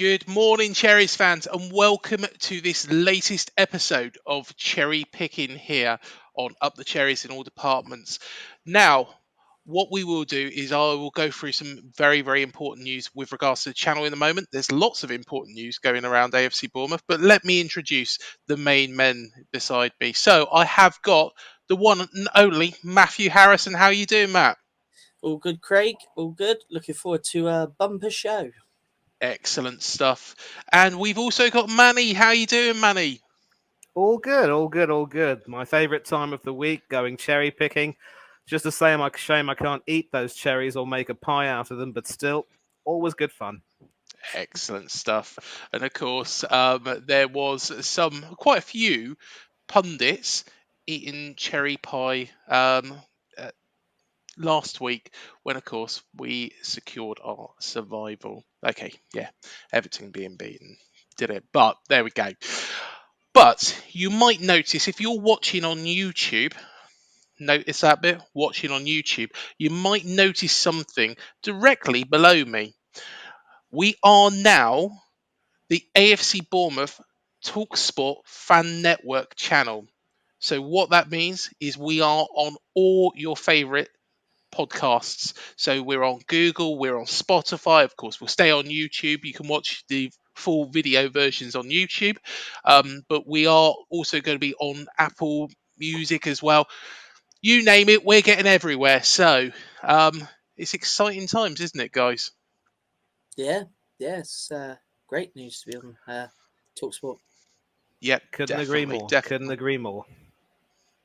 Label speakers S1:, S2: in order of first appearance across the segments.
S1: Good morning, Cherries fans, and welcome to this latest episode of Cherry Picking here on Up the Cherries in all departments. Now, what we will do is I will go through some very, very important news with regards to the channel in the moment. There's lots of important news going around AFC Bournemouth, but let me introduce the main men beside me. So I have got the one and only Matthew Harrison. How are you doing, Matt?
S2: All good, Craig. All good. Looking forward to a bumper show.
S1: Excellent stuff. And we've also got Manny. How are you doing, Manny?
S3: All good, all good, all good. My favourite time of the week, going cherry picking. Just a shame I can't eat those cherries or make a pie out of them, but still, always good fun.
S1: Excellent stuff. And of course, there was quite a few pundits eating cherry pie uh, last week when, of course, we secured our survival. Okay, yeah, Everton being beaten did it, but there we go. But you might notice if you're watching on YouTube, notice that bit, watching on YouTube, you might notice something directly below me. We are now the AFC Bournemouth Talksport Fan Network channel. So what that means is we are on all your favourite podcasts. So we're on Google, we're on Spotify, of course, we'll stay on YouTube. You can watch the full video versions on YouTube. But we are also going to be on Apple Music as well. You name it, we're getting everywhere. So it's exciting times, isn't it, guys?
S2: Yeah, it's great news to be on Talksport.
S1: Yeah,
S3: Couldn't agree more.
S1: Definitely.
S3: Couldn't agree more.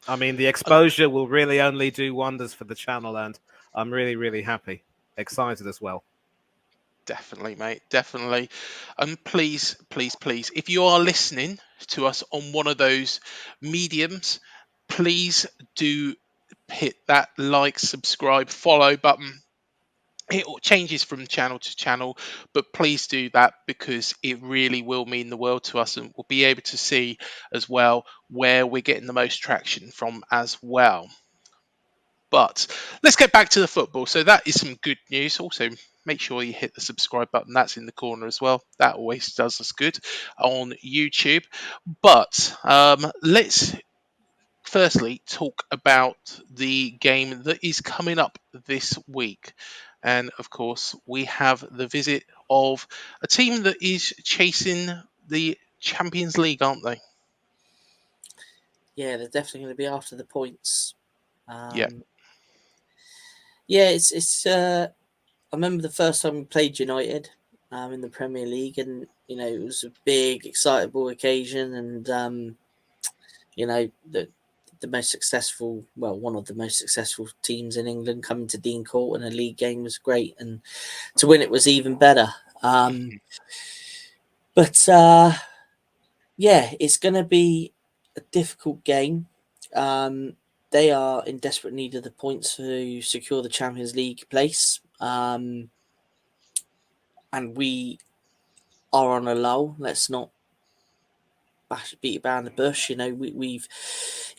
S3: I mean, the exposure will really only do wonders for the channel, and I'm really, really happy. Excited as well.
S1: Definitely, mate. Definitely. And please, if you are listening to us on one of those mediums, please do hit that like, subscribe, follow button. It changes from channel to channel, but please do that because it really will mean the world to us, and we'll be able to see as well where we're getting the most traction from as well. But let's get back to the football. So that is some good news. Also, make sure you hit the subscribe button. That's in the corner as well. That always does us good on YouTube. But let's firstly talk about the game that is coming up this week. And of course, we have the visit of a team that is chasing the Champions League, aren't they?
S2: Yeah, they're definitely going to be after the points.
S1: Yeah.
S2: Yeah, it's. I remember the first time we played United in the Premier League, and it was a big, excitable occasion, and the most successful, one of the most successful teams in England coming to Dean Court in a league game was great, and to win it was even better. But yeah, it's going to be a difficult game. They are in desperate need of the points to secure the Champions League place. And we are on a lull. Let's not beat around the bush. We've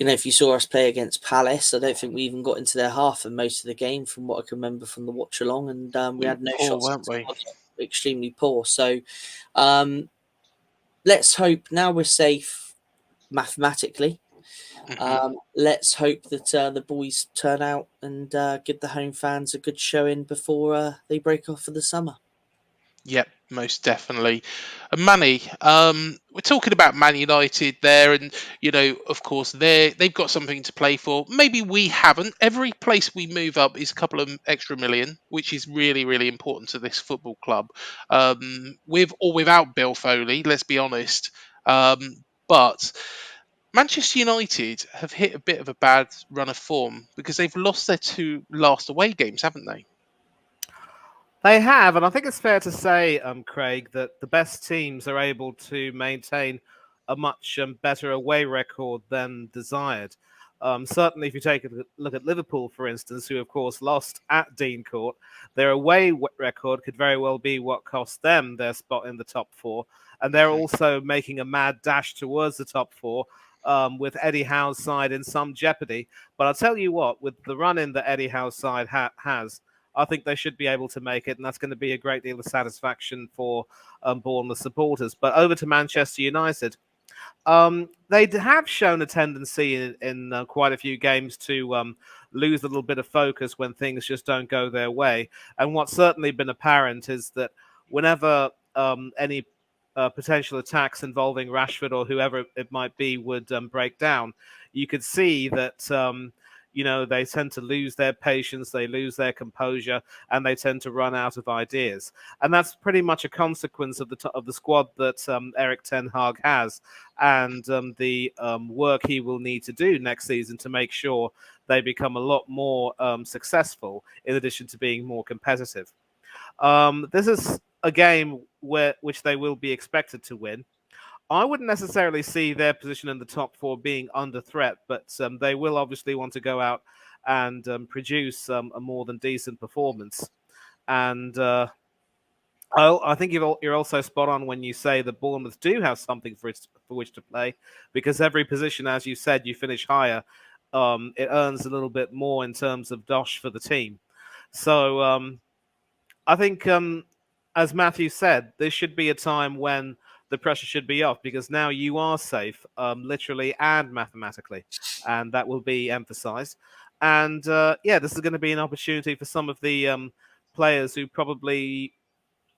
S2: if you saw us play against Palace, I don't think we even got into their half for most of the game, from what I can remember from the watch along, and we had no shots,
S1: weren't we?
S2: Extremely poor. So let's hope now we're safe mathematically. Let's hope that the boys turn out and give the home fans a good showing before they break off for the summer.
S1: Yep, most definitely. And Manny, we're talking about Man United there, and of course, they've got something to play for. Maybe we haven't. Every place we move up is a couple of extra million, which is really, really important to this football club. With or without Bill Foley, let's be honest. But Manchester United have hit a bit of a bad run of form because they've lost their two last away games, haven't they?
S3: They have, and I think it's fair to say, Craig, that the best teams are able to maintain a much better away record than desired. Certainly, if you take a look at Liverpool, for instance, who, of course, lost at Dean Court, their away record could very well be what cost them their spot in the top four. And they're also making a mad dash towards the top four, with Eddie Howe's side in some jeopardy. But I'll tell you what, with the run-in that Eddie Howe's side has, I think they should be able to make it, and that's going to be a great deal of satisfaction for Bournemouth supporters. But over to Manchester United. They have shown a tendency in quite a few games to lose a little bit of focus when things just don't go their way. And what's certainly been apparent is that whenever any potential attacks involving Rashford or whoever it might be would break down, you could see that they tend to lose their patience, they lose their composure, and they tend to run out of ideas. And that's pretty much a consequence of the squad that Eric Ten Hag has, and the work he will need to do next season to make sure they become a lot more successful, in addition to being more competitive. This is a game which they will be expected to win. I wouldn't necessarily see their position in the top four being under threat, but they will obviously want to go out and produce a more than decent performance. And I think you're also spot on when you say that Bournemouth do have something for which to play, because every position, as you said, you finish higher, it earns a little bit more in terms of dosh for the team. So I think, as Matthew said, this should be a time when the pressure should be off, because now you are safe, literally and mathematically, and that will be emphasized. And this is going to be an opportunity for some of the players who probably.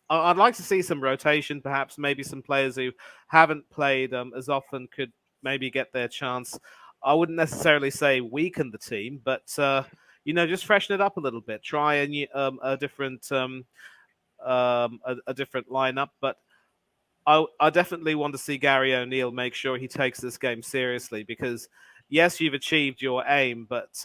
S3: I'd like to see some rotation, perhaps maybe some players who haven't played as often could maybe get their chance. I wouldn't necessarily say weaken the team, but just freshen it up a little bit. Try a different a different lineup, but I definitely want to see Gary O'Neill make sure he takes this game seriously, because yes, you've achieved your aim, but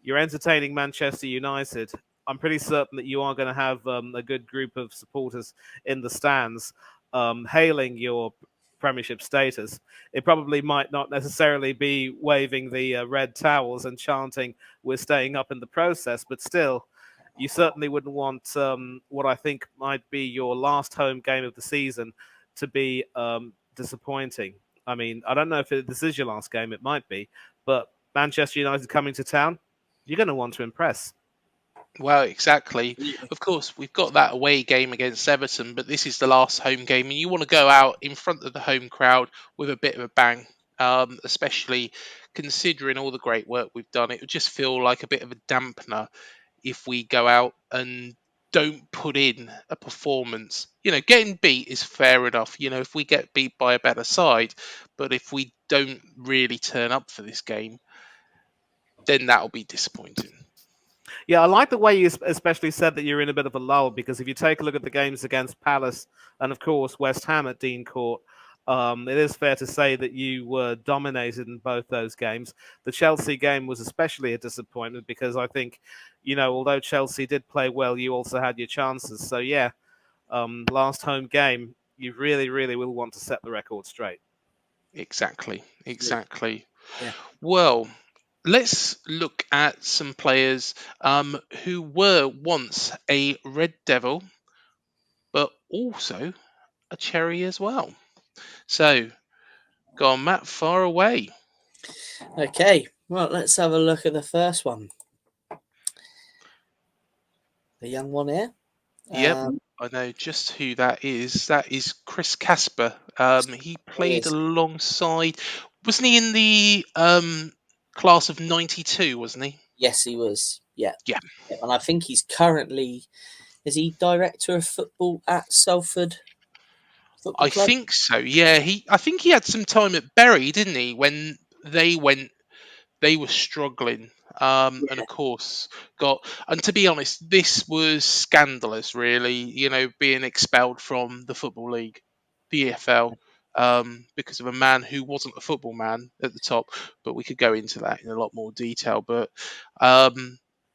S3: you're entertaining Manchester United. I'm pretty certain that you are going to have a good group of supporters in the stands hailing your Premiership status. It probably might not necessarily be waving the red towels and chanting "We're staying up" in the process, but still, you certainly wouldn't want what I think might be your last home game of the season to be disappointing. I mean, I don't know if this is your last game. It might be, but Manchester United coming to town, you're going to want to impress.
S1: Well, exactly. Of course, we've got that away game against Everton, but this is the last home game, and you want to go out in front of the home crowd with a bit of a bang, especially considering all the great work we've done. It would just feel like a bit of a dampener if we go out and don't put in a performance. Getting beat is fair enough, if we get beat by a better side, but if we don't really turn up for this game, then that'll be disappointing.
S3: Yeah, I like the way you especially said that you're in a bit of a lull, because if you take a look at the games against Palace and, of course, West Ham at Dean Court, it is fair to say that you were dominated in both those games. The Chelsea game was especially a disappointment, because I think, although Chelsea did play well, you also had your chances. So, yeah, last home game, you really, really will want to set the record straight.
S1: Exactly.
S2: Yeah.
S1: Well, let's look at some players who were once a Red Devil, but also a Cherry as well. So, go on, Matt, far away.
S2: Okay, well, let's have a look at the first one. The young one here.
S1: Yep, I know just who that is. That is Chris Casper. He played alongside, wasn't he in the class of '92? Wasn't he?
S2: Yes, he was. Yeah.
S1: Yeah.
S2: And I think he's currently, is he director of football at Salford Football
S1: I
S2: Club?
S1: think so. Yeah, I think he had some time at Bury, didn't he? When they were struggling. And of course, and to be honest, this was scandalous, really, being expelled from the Football League, the EFL, because of a man who wasn't a football man at the top. But we could go into that in a lot more detail. But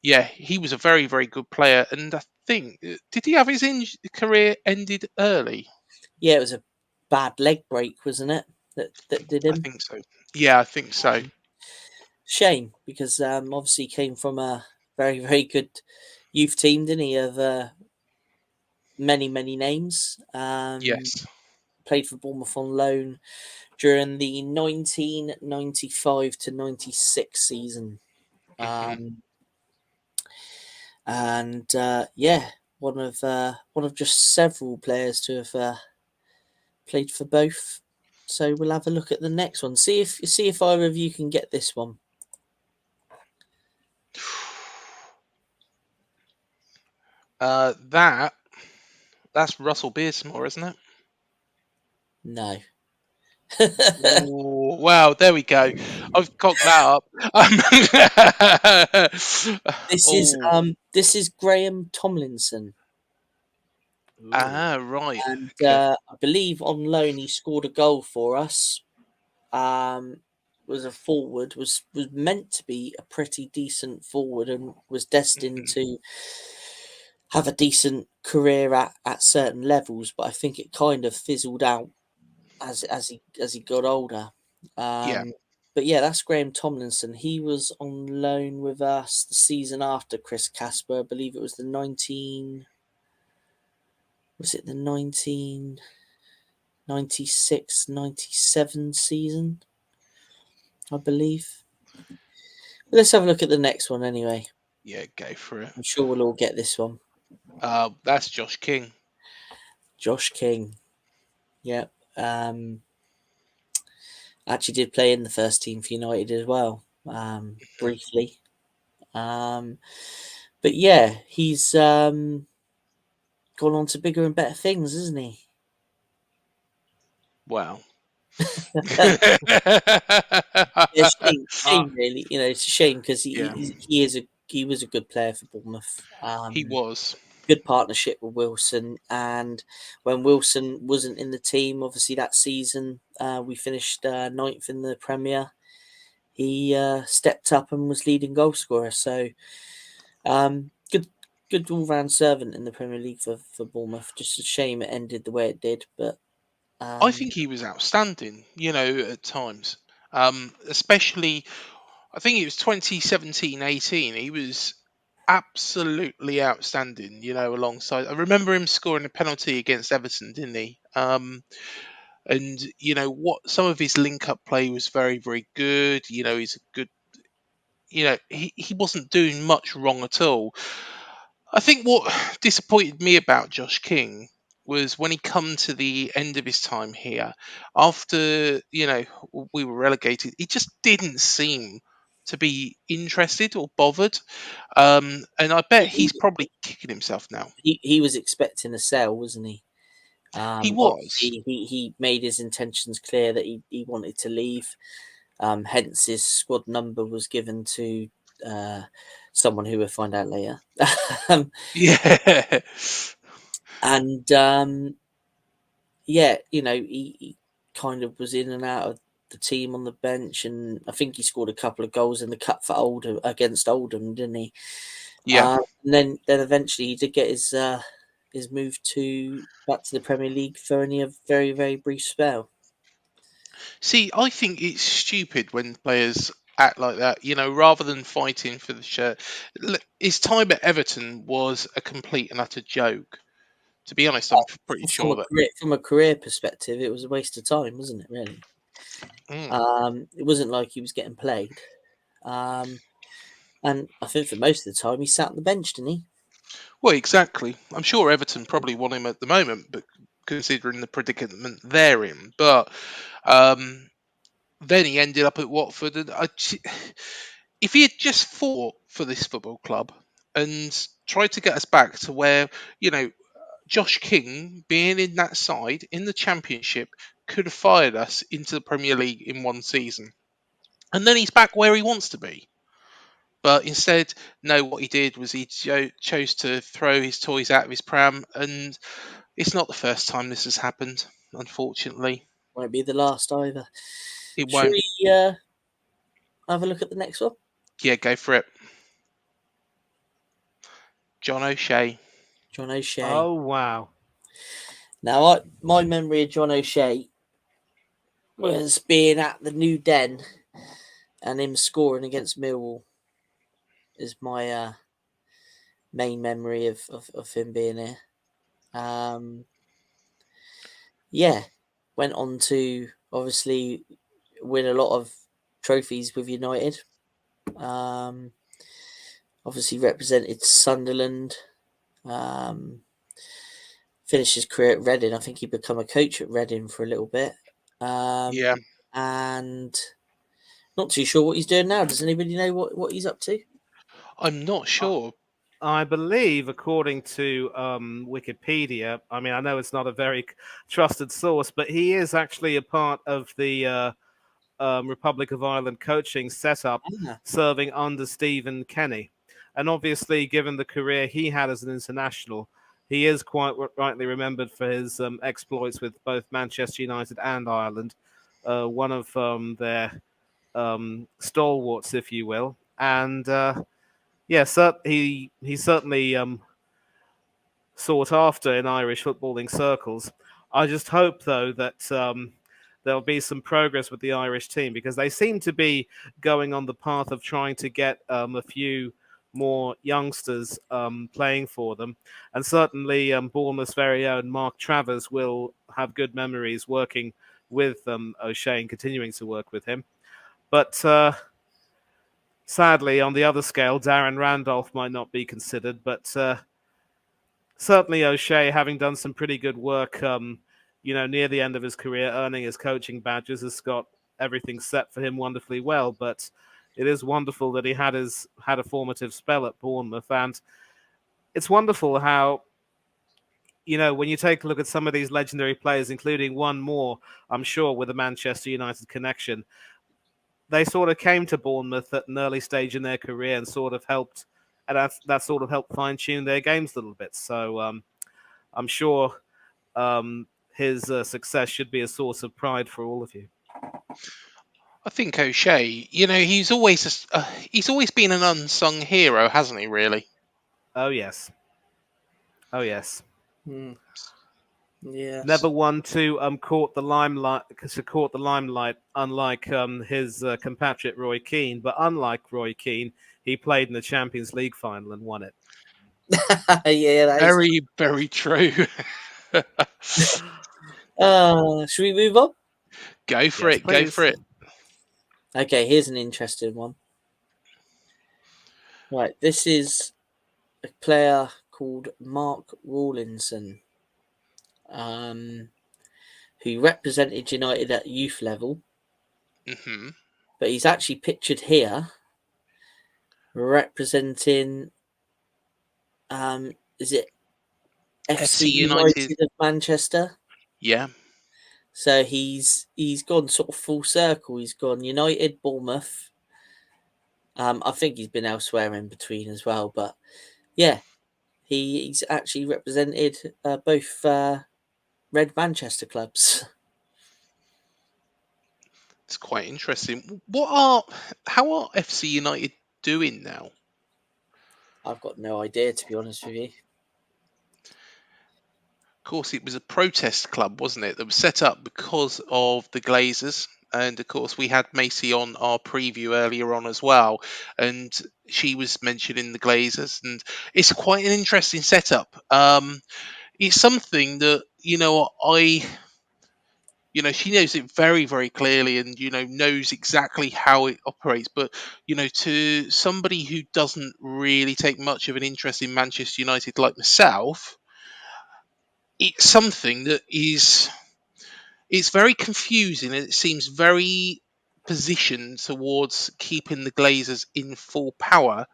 S1: yeah, he was a very, very good player. And I think, did he have his career ended early?
S2: Yeah, it was a bad leg break, wasn't it? That did him.
S1: I think so. Yeah, I think so.
S2: Shame, because obviously he came from a very, very good youth team, didn't he? Of many, many names.
S1: Yes.
S2: Played for Bournemouth on loan during the 1995 to 96 season. and one of just several players to have played for both. So we'll have a look at the next one. See if either of you can get this one.
S1: That's Russell Beersmore, isn't it?
S2: No.
S1: Ooh, wow, there we go. I've cocked that up.
S2: This is Graham Tomlinson,
S1: Right.
S2: and
S1: Okay.
S2: I believe on loan he scored a goal for us. Was a forward, was meant to be a pretty decent forward, and was destined to have a decent career at certain levels. But I think it kind of fizzled out as he got older.
S1: Yeah.
S2: But yeah, that's Graham Tomlinson. He was on loan with us the season after Chris Casper. I believe it was the 1996-97 season, I believe. But let's have a look at the next one anyway.
S1: Yeah, go for it.
S2: I'm sure we'll all get this one.
S1: That's Josh King.
S2: Josh King. Yep. Actually did play in the first team for United as well, briefly. But yeah, he's gone on to bigger and better things, isn't he?
S1: Wow.
S2: Yeah, shame, really. It's a shame because
S1: Yeah,
S2: he was a good player for Bournemouth.
S1: he was.
S2: Good partnership with Wilson, and when Wilson wasn't in the team, obviously that season we finished ninth in the Premier. He stepped up and was leading goal scorer. So good all round servant in the Premier League for Bournemouth. Just a shame it ended the way it did, but
S1: I think he was outstanding, at times. Especially, I think it was 2017-18. He was absolutely outstanding, alongside. I remember him scoring a penalty against Everton, didn't he? And, what some of his link up play was very, very good. He's a good, he wasn't doing much wrong at all. I think what disappointed me about Josh King was when he come to the end of his time here, after we were relegated, he just didn't seem to be interested or bothered. And I bet he's probably kicking himself now.
S2: he was expecting a sell, wasn't he?
S1: He was.
S2: Obviously, he made his intentions clear that he wanted to leave. Hence, his squad number was given to someone who we'll find out later.
S1: Yeah.
S2: And he kind of was in and out of the team on the bench, and I think he scored a couple of goals in the cup for Oldham against Oldham, didn't he?
S1: Yeah.
S2: And then eventually he did get his move back to the Premier League for only a very, very brief spell.
S1: See, I think it's stupid when players act like that, rather than fighting for the shirt. His time at Everton was a complete and utter joke. To be honest, I'm pretty sure that.
S2: From a career perspective, it was a waste of time, wasn't it? Really, it wasn't like he was getting played, and I think for most of the time he sat on the bench, didn't he?
S1: Well, exactly. I'm sure Everton probably want him at the moment, but considering the predicament they're in. But then he ended up at Watford, and if he had just fought for this football club and tried to get us back to where, Josh King being in that side in the Championship could have fired us into the Premier League in one season. And then he's back where he wants to be. But instead, no, what he did was he chose to throw his toys out of his pram. And it's not the first time this has happened, unfortunately.
S2: Won't be the last either.
S1: It
S2: Should
S1: won't.
S2: we have a look at the next one?
S1: Yeah, go for it. John O'Shea.
S2: John O'Shea.
S3: Oh, wow.
S2: Now, my memory of John O'Shea was being at the New Den and him scoring against Millwall is my main memory of him being here. Went on to obviously win a lot of trophies with United. obviously represented Sunderland. Finished his career at Reading. I think he became a coach at Reading for a little bit.
S1: Yeah.
S2: And not too sure what he's doing now. Does anybody know what he's up to?
S1: I'm not sure.
S3: I believe, according to Wikipedia, I mean, I know it's not a very trusted source, but he is actually a part of the Republic of Ireland coaching setup, serving under Stephen Kenny. And obviously, given the career he had as an international, he is quite rightly remembered for his exploits with both Manchester United and Ireland, one of their stalwarts, if you will. And yes, he certainly sought after in Irish footballing circles. I just hope, though, that there'll be some progress with the Irish team, because they seem to be going on the path of trying to get a few more youngsters playing for them. And certainly Bournemouth's very own Mark Travers will have good memories working with O'Shea and continuing to work with him. But sadly, on the other scale, Darren Randolph might not be considered, but certainly O'Shea, having done some pretty good work, near the end of his career, earning his coaching badges, has got everything set for him wonderfully well. But it is wonderful that he had a formative spell at Bournemouth, and it's wonderful how, when you take a look at some of these legendary players, including one more, I'm sure, with a Manchester United connection, they sort of came to Bournemouth at an early stage in their career and sort of helped, and that sort of helped fine-tune their games a little bit. So I'm sure his success should be a source of pride for all of you.
S1: I think O'Shea, he's always been an unsung hero, hasn't he? Really.
S3: Oh yes.
S2: Yeah.
S3: Never one to caught the limelight, unlike his compatriot Roy Keane. But unlike Roy Keane, he played in the Champions League final and won it.
S2: Yeah, that
S1: very, very true.
S2: should we move on?
S1: Go for it.
S3: Please.
S1: Go for it.
S2: Okay, here's an interesting one. Right, this is a player called Mark Rawlinson, who represented United at youth level.
S1: Mm-hmm.
S2: But he's actually pictured here representing, is it FC United of Manchester?
S1: Yeah.
S2: So he's gone sort of full circle. He's gone United, Bournemouth. I think he's been elsewhere in between as well. But yeah, he's actually represented both Red Manchester clubs.
S1: It's quite interesting. How are FC United doing now?
S2: I've got no idea, to be honest with you.
S1: Of course, it was a protest club, wasn't it? That was set up because of the Glazers. And of course, we had Macy on our preview earlier on as well. And she was mentioning the Glazers. And it's quite an interesting setup. It's something that, she knows it very, very clearly and, knows exactly how it operates. But, to somebody who doesn't really take much of an interest in Manchester United like myself, it's something that it's very confusing and it seems very positioned towards keeping the Glazers in full power,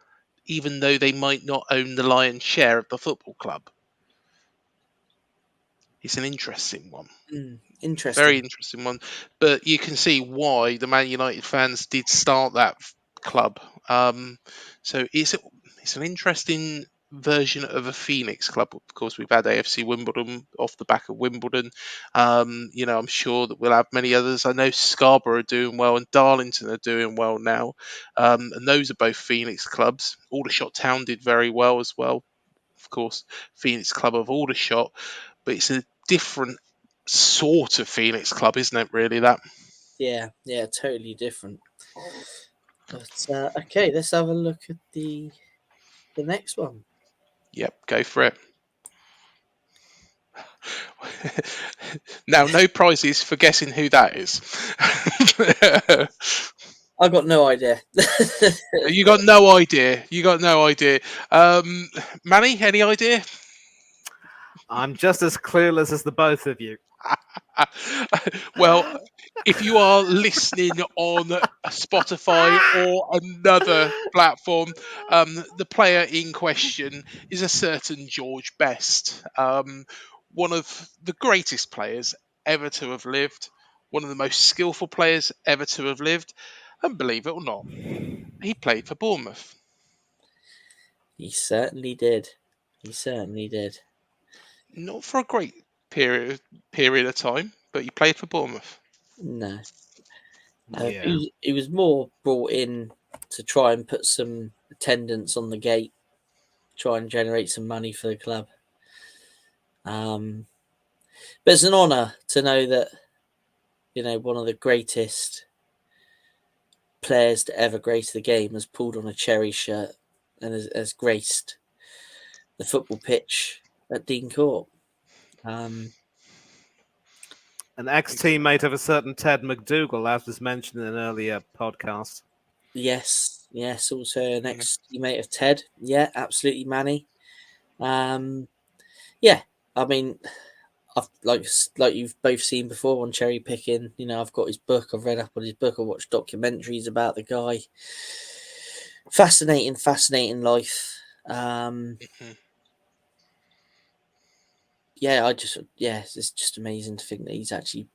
S1: even though they might not own the lion's share of the football club. It's an interesting one.
S2: Interesting.
S1: Very interesting one. But you can see why the Man United fans did start that club. So it's an interesting version of a Phoenix club. Of course, we've had AFC Wimbledon off the back of Wimbledon. I'm sure that we'll have many others. I know Scarborough are doing well and Darlington are doing well now. And those are both Phoenix clubs. Aldershot Town did very well as well. Of course, Phoenix Club of Aldershot. But it's a different sort of Phoenix club, isn't it? Really, that.
S2: Yeah, totally different. But okay, let's have a look at the next one.
S1: Yep, go for it. Now, no prizes for guessing who that is.
S2: I got no idea.
S1: You got no idea. You got no idea. Manny, any idea?
S3: I'm just as clueless as the both of you.
S1: Well, if you are listening on Spotify or another platform, the player in question is a certain George Best, one of the greatest players ever to have lived, one of the most skillful players ever to have lived, and believe it or not, he played for Bournemouth.
S2: He certainly did. He certainly did.
S1: Not for a great period of time, but he played for Bournemouth.
S2: No.
S3: Yeah.
S2: He was more brought in to try and put some attendance on the gate, try and generate some money for the club. But it's an honour to know that, you know, one of the greatest players to ever grace the game has pulled on a Cherries shirt and has graced the football pitch at Dean Court.
S3: An ex-teammate of a certain Ted McDougall, as was mentioned in an earlier podcast.
S2: Yes, also an ex-teammate of Ted. Yeah, absolutely, Manny. Yeah, I mean, I've like you've both seen before on Cherry Picking. You know, I've got his book. I've read up on his book. I've watched documentaries about the guy. Fascinating life. Yeah, it's just amazing to think that he's actually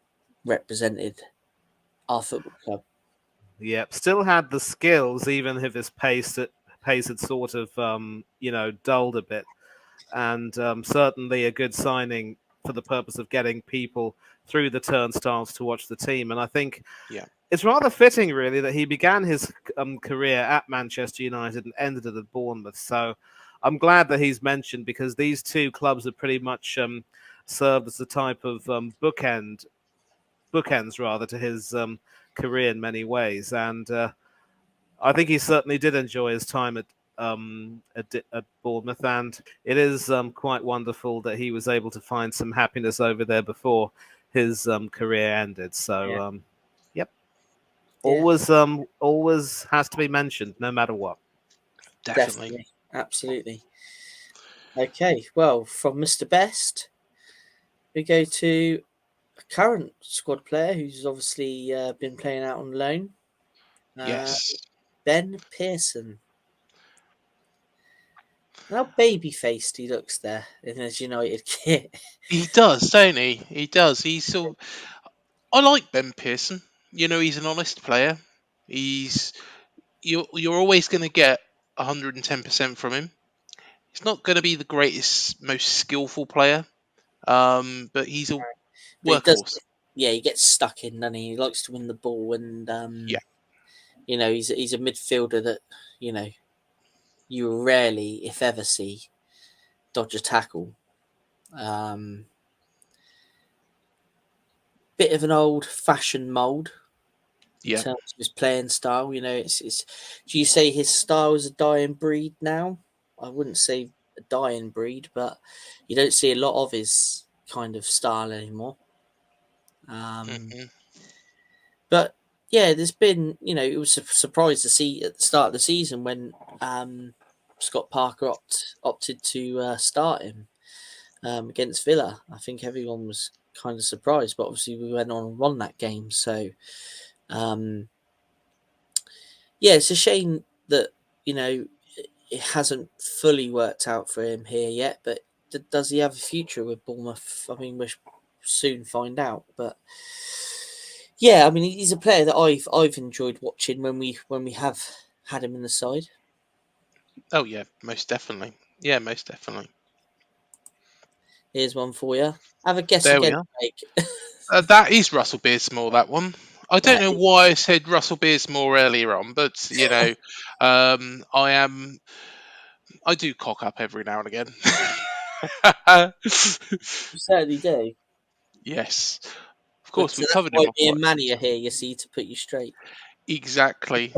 S2: represented our football club.
S3: Yep, still had the skills, even if his pace had sort of dulled a bit, and certainly a good signing for the purpose of getting people through the turnstiles to watch the team. And I think it's rather fitting, really, that he began his career at Manchester United and ended it at Bournemouth. So I'm glad that he's mentioned, because these two clubs have pretty much served as a type of bookends rather to his career in many ways. And I think he certainly did enjoy his time at Bournemouth, and it is quite wonderful that he was able to find some happiness over there before his career ended. So, yep, always has to be mentioned, no matter what.
S1: Definitely.
S2: Absolutely. Okay, well, from Mr. Best, we go to a current squad player who's obviously been playing out on loan.
S1: Yes.
S2: Ben Pearson. How baby-faced he looks there in his United kit.
S1: He does, don't he? He does. I like Ben Pearson. You know, he's an honest player. You're always going to get 110% from him. He's not going to be the greatest, most skillful player, but he's a workhorse.
S2: He gets stuck in, doesn't he? He likes to win the ball, and you know, he's a midfielder that, you know, you rarely, if ever, see dodge a tackle. Bit of an old-fashioned mould in terms of his playing style. You know, it's. Do you say his style is a dying breed now? I wouldn't say a dying breed, but you don't see a lot of his kind of style anymore. But yeah, there's been, you know, it was a surprise to see at the start of the season when Scott Parker opted to start him against Villa. I think everyone was kind of surprised, but obviously we went on and won that game. So, it's a shame that, you know, it hasn't fully worked out for him here yet, but does he have a future with Bournemouth? I mean, we'll soon find out, but yeah, I mean, he's a player that I've enjoyed watching when we have had him in the side.
S1: Oh yeah, most definitely. Yeah, most definitely.
S2: Here's one for you. Have a guess
S1: There
S2: again,
S1: we are. That is Russell Beardsmore, that one. I don't know why I said Russell Beardsmore earlier on, but, you know, I do cock up every now and again.
S2: You certainly do.
S1: Yes. Of course, we've
S2: That's
S1: covered
S2: why
S1: him.
S2: me and Manny are here, you see, to put you straight.
S1: Exactly.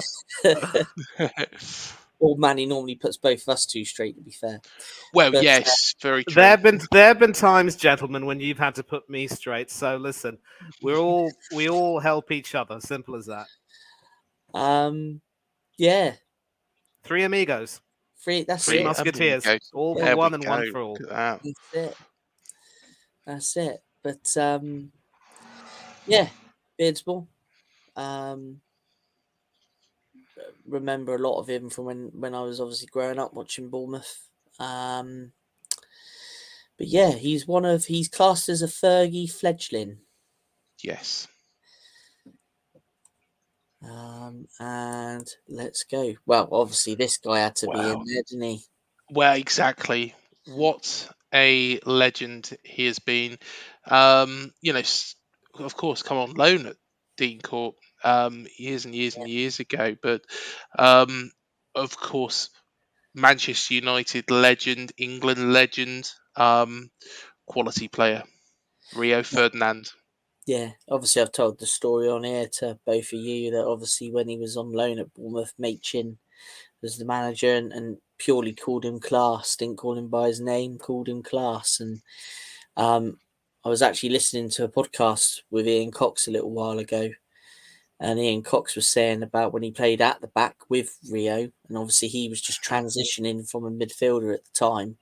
S2: Or Manny normally puts both of us two straight, to be fair.
S1: Well, yes, very true.
S3: There have been times, gentlemen, when you've had to put me straight. So listen, we all help each other. Simple as that.
S2: Yeah,
S3: Three amigos,
S2: that's
S3: three
S2: it.
S3: musketeers,
S1: amigos.
S3: all for
S1: There we
S3: one and
S1: go.
S3: one for all.
S1: Look at that.
S2: That's it. That's it. But yeah, Beardsball. Remember a lot of him from when I was obviously growing up watching Bournemouth. But yeah, he's classed as a Fergie fledgling.
S1: Yes.
S2: And let's go. Well, obviously this guy had to be in
S1: Wow.
S2: there, didn't he?
S1: Well, exactly. What a legend he has been. Of course, come on loan at Dean Court years and years and years ago. But of course, Manchester United legend, England legend, quality player, Rio Ferdinand.
S2: Yeah, obviously I've told the story on here to both of you that obviously when he was on loan at Bournemouth, Machin was the manager and purely called him Class, didn't call him by his name, called him Class. And I was actually listening to a podcast with Ian Cox a little while ago, and Ian Cox was saying about when he played at the back with Rio, and obviously he was just transitioning from a midfielder at the time.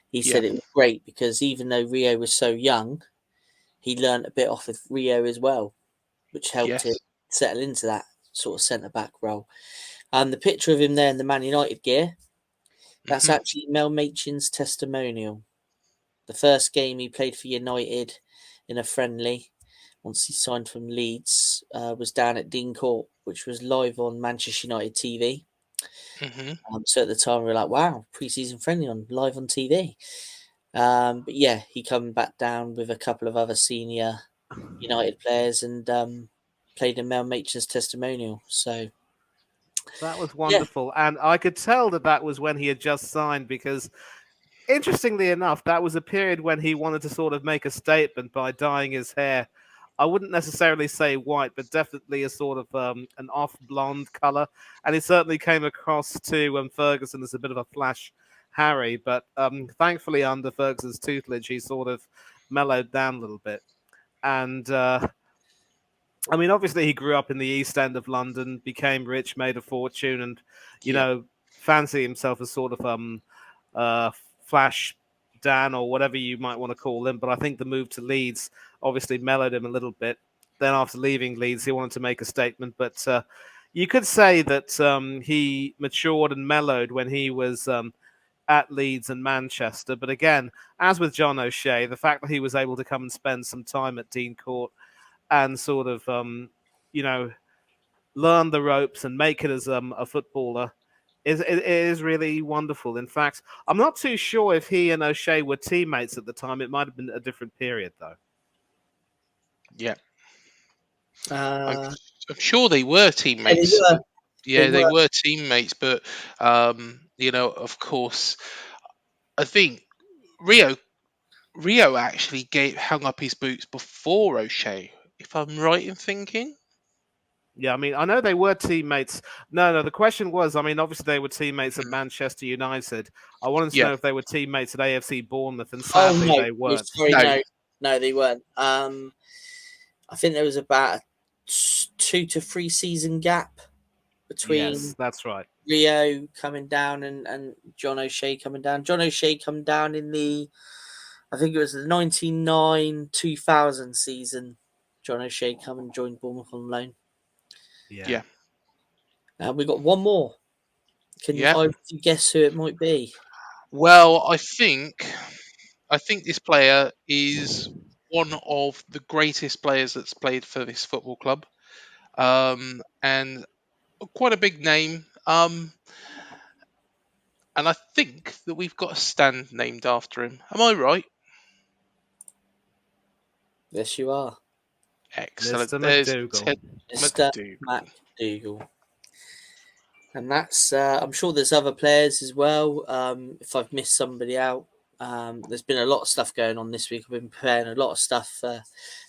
S2: He
S1: Yeah.
S2: said it was great because even though Rio was so young, he learnt a bit off of Rio as well, which helped him
S1: Yes.
S2: settle into that sort of centre back role. And the picture of him there in the Man United gear, that's
S1: Mhm.
S2: actually Mel Machin's testimonial. The first game he played for United in a friendly, once he signed from Leeds, was down at Dean Court, which was live on Manchester United TV.
S1: Mhm.
S2: So at the time we were like, wow, pre-season friendly on live on TV. But yeah, he come back down with a couple of other senior United players and played in Mel Machin's testimonial. So
S3: That was
S2: yeah,
S3: wonderful, and I could tell that was when he had just signed because, interestingly enough, that was a period when he wanted to sort of make a statement by dyeing his hair. I wouldn't necessarily say white, but definitely a sort of an off blonde color, and it certainly came across to Ferguson as a bit of a flash Harry. But thankfully, under Ferguson's tutelage, he sort of mellowed down a little bit. And I mean, obviously, he grew up in the East End of London, became rich, made a fortune, and
S1: Yeah.
S3: fancy himself as sort of uh, Flash Dan or whatever you might want to call him. But I think the move to Leeds obviously mellowed him a little bit. Then after leaving Leeds, he wanted to make a statement, but you could say that he matured and mellowed when he was at Leeds and Manchester. But again, as with John O'Shea, the fact that he was able to come and spend some time at Dean Court and sort of you know learn the ropes and make it as a footballer is really wonderful. In fact, I'm not too sure if he and O'Shea were teammates at the time. It might have been a different period though.
S1: Yeah. I'm,
S2: uh,
S1: I'm sure they were
S2: yeah, they
S1: teammates.
S2: were. They
S1: Yeah, they
S2: were.
S1: were teammates, but of course, I think Rio Rio actually hung up his boots before O'Shea, if I'm right in thinking.
S3: Yeah, I mean, I know they were teammates. No, the question was, I mean, obviously they were teammates at
S1: Mm.
S3: Manchester United. I wanted to
S1: Yeah.
S3: know if they were teammates at AFC Bournemouth, and
S2: Oh
S3: sadly
S2: no,
S3: they weren't.
S2: sorry,
S1: No.
S2: no, they weren't. I think there was about a 2 to 3 season gap
S3: Yes,
S2: between
S3: that's right.
S2: Rio coming down and John O'Shea coming down. John O'Shea come down in I think it was the 99-2000 season. John O'Shea come and joined Bournemouth on loan.
S3: Yeah.
S1: Yeah.
S2: We got one more. Can
S1: Yeah.
S2: I guess who it might be?
S1: Well, I think this player is one of the greatest players that's played for this football club, and quite a big name. And I think that we've got a stand named after him. Am I right?
S2: Yes, you are.
S1: Excellent.
S3: Mr.
S1: There's
S3: McDougall.
S1: Ted
S2: Mr.
S1: McDougall.
S2: McDougall. And that's, I'm sure there's other players as well. If I've missed somebody out, there's been a lot of stuff going on this week. I've been preparing a lot of stuff,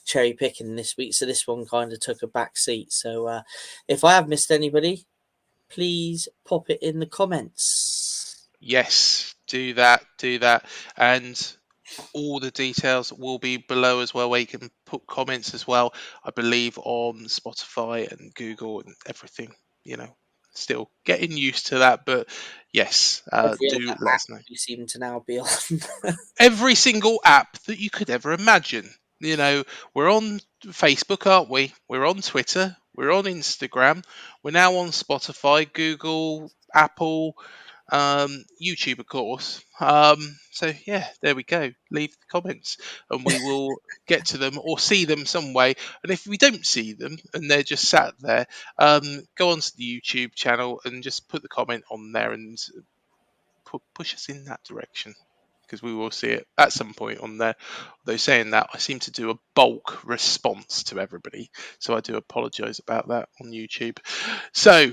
S2: cherry picking this week. So this one kind of took a back seat. So if I have missed anybody, please pop it in the comments.
S1: Yes, do that, and all the details will be below as well, where you can put comments as well. I believe on Spotify and Google and everything. still getting used to that. But yes, do let us know.
S2: You seem to now be on.
S1: Every single app that you could ever imagine. We're on Facebook, aren't we? We're on Twitter. We're on Instagram. We're now on Spotify, Google, Apple, YouTube, of course. So yeah, there we go. Leave the comments, and we will get to them or see them some way. And if we don't see them and they're just sat there, go onto the YouTube channel and just put the comment on there and push us in that direction, because we will see it at some point on there. Although saying that, I seem to do a bulk response to everybody, so I do apologise about that on YouTube. So,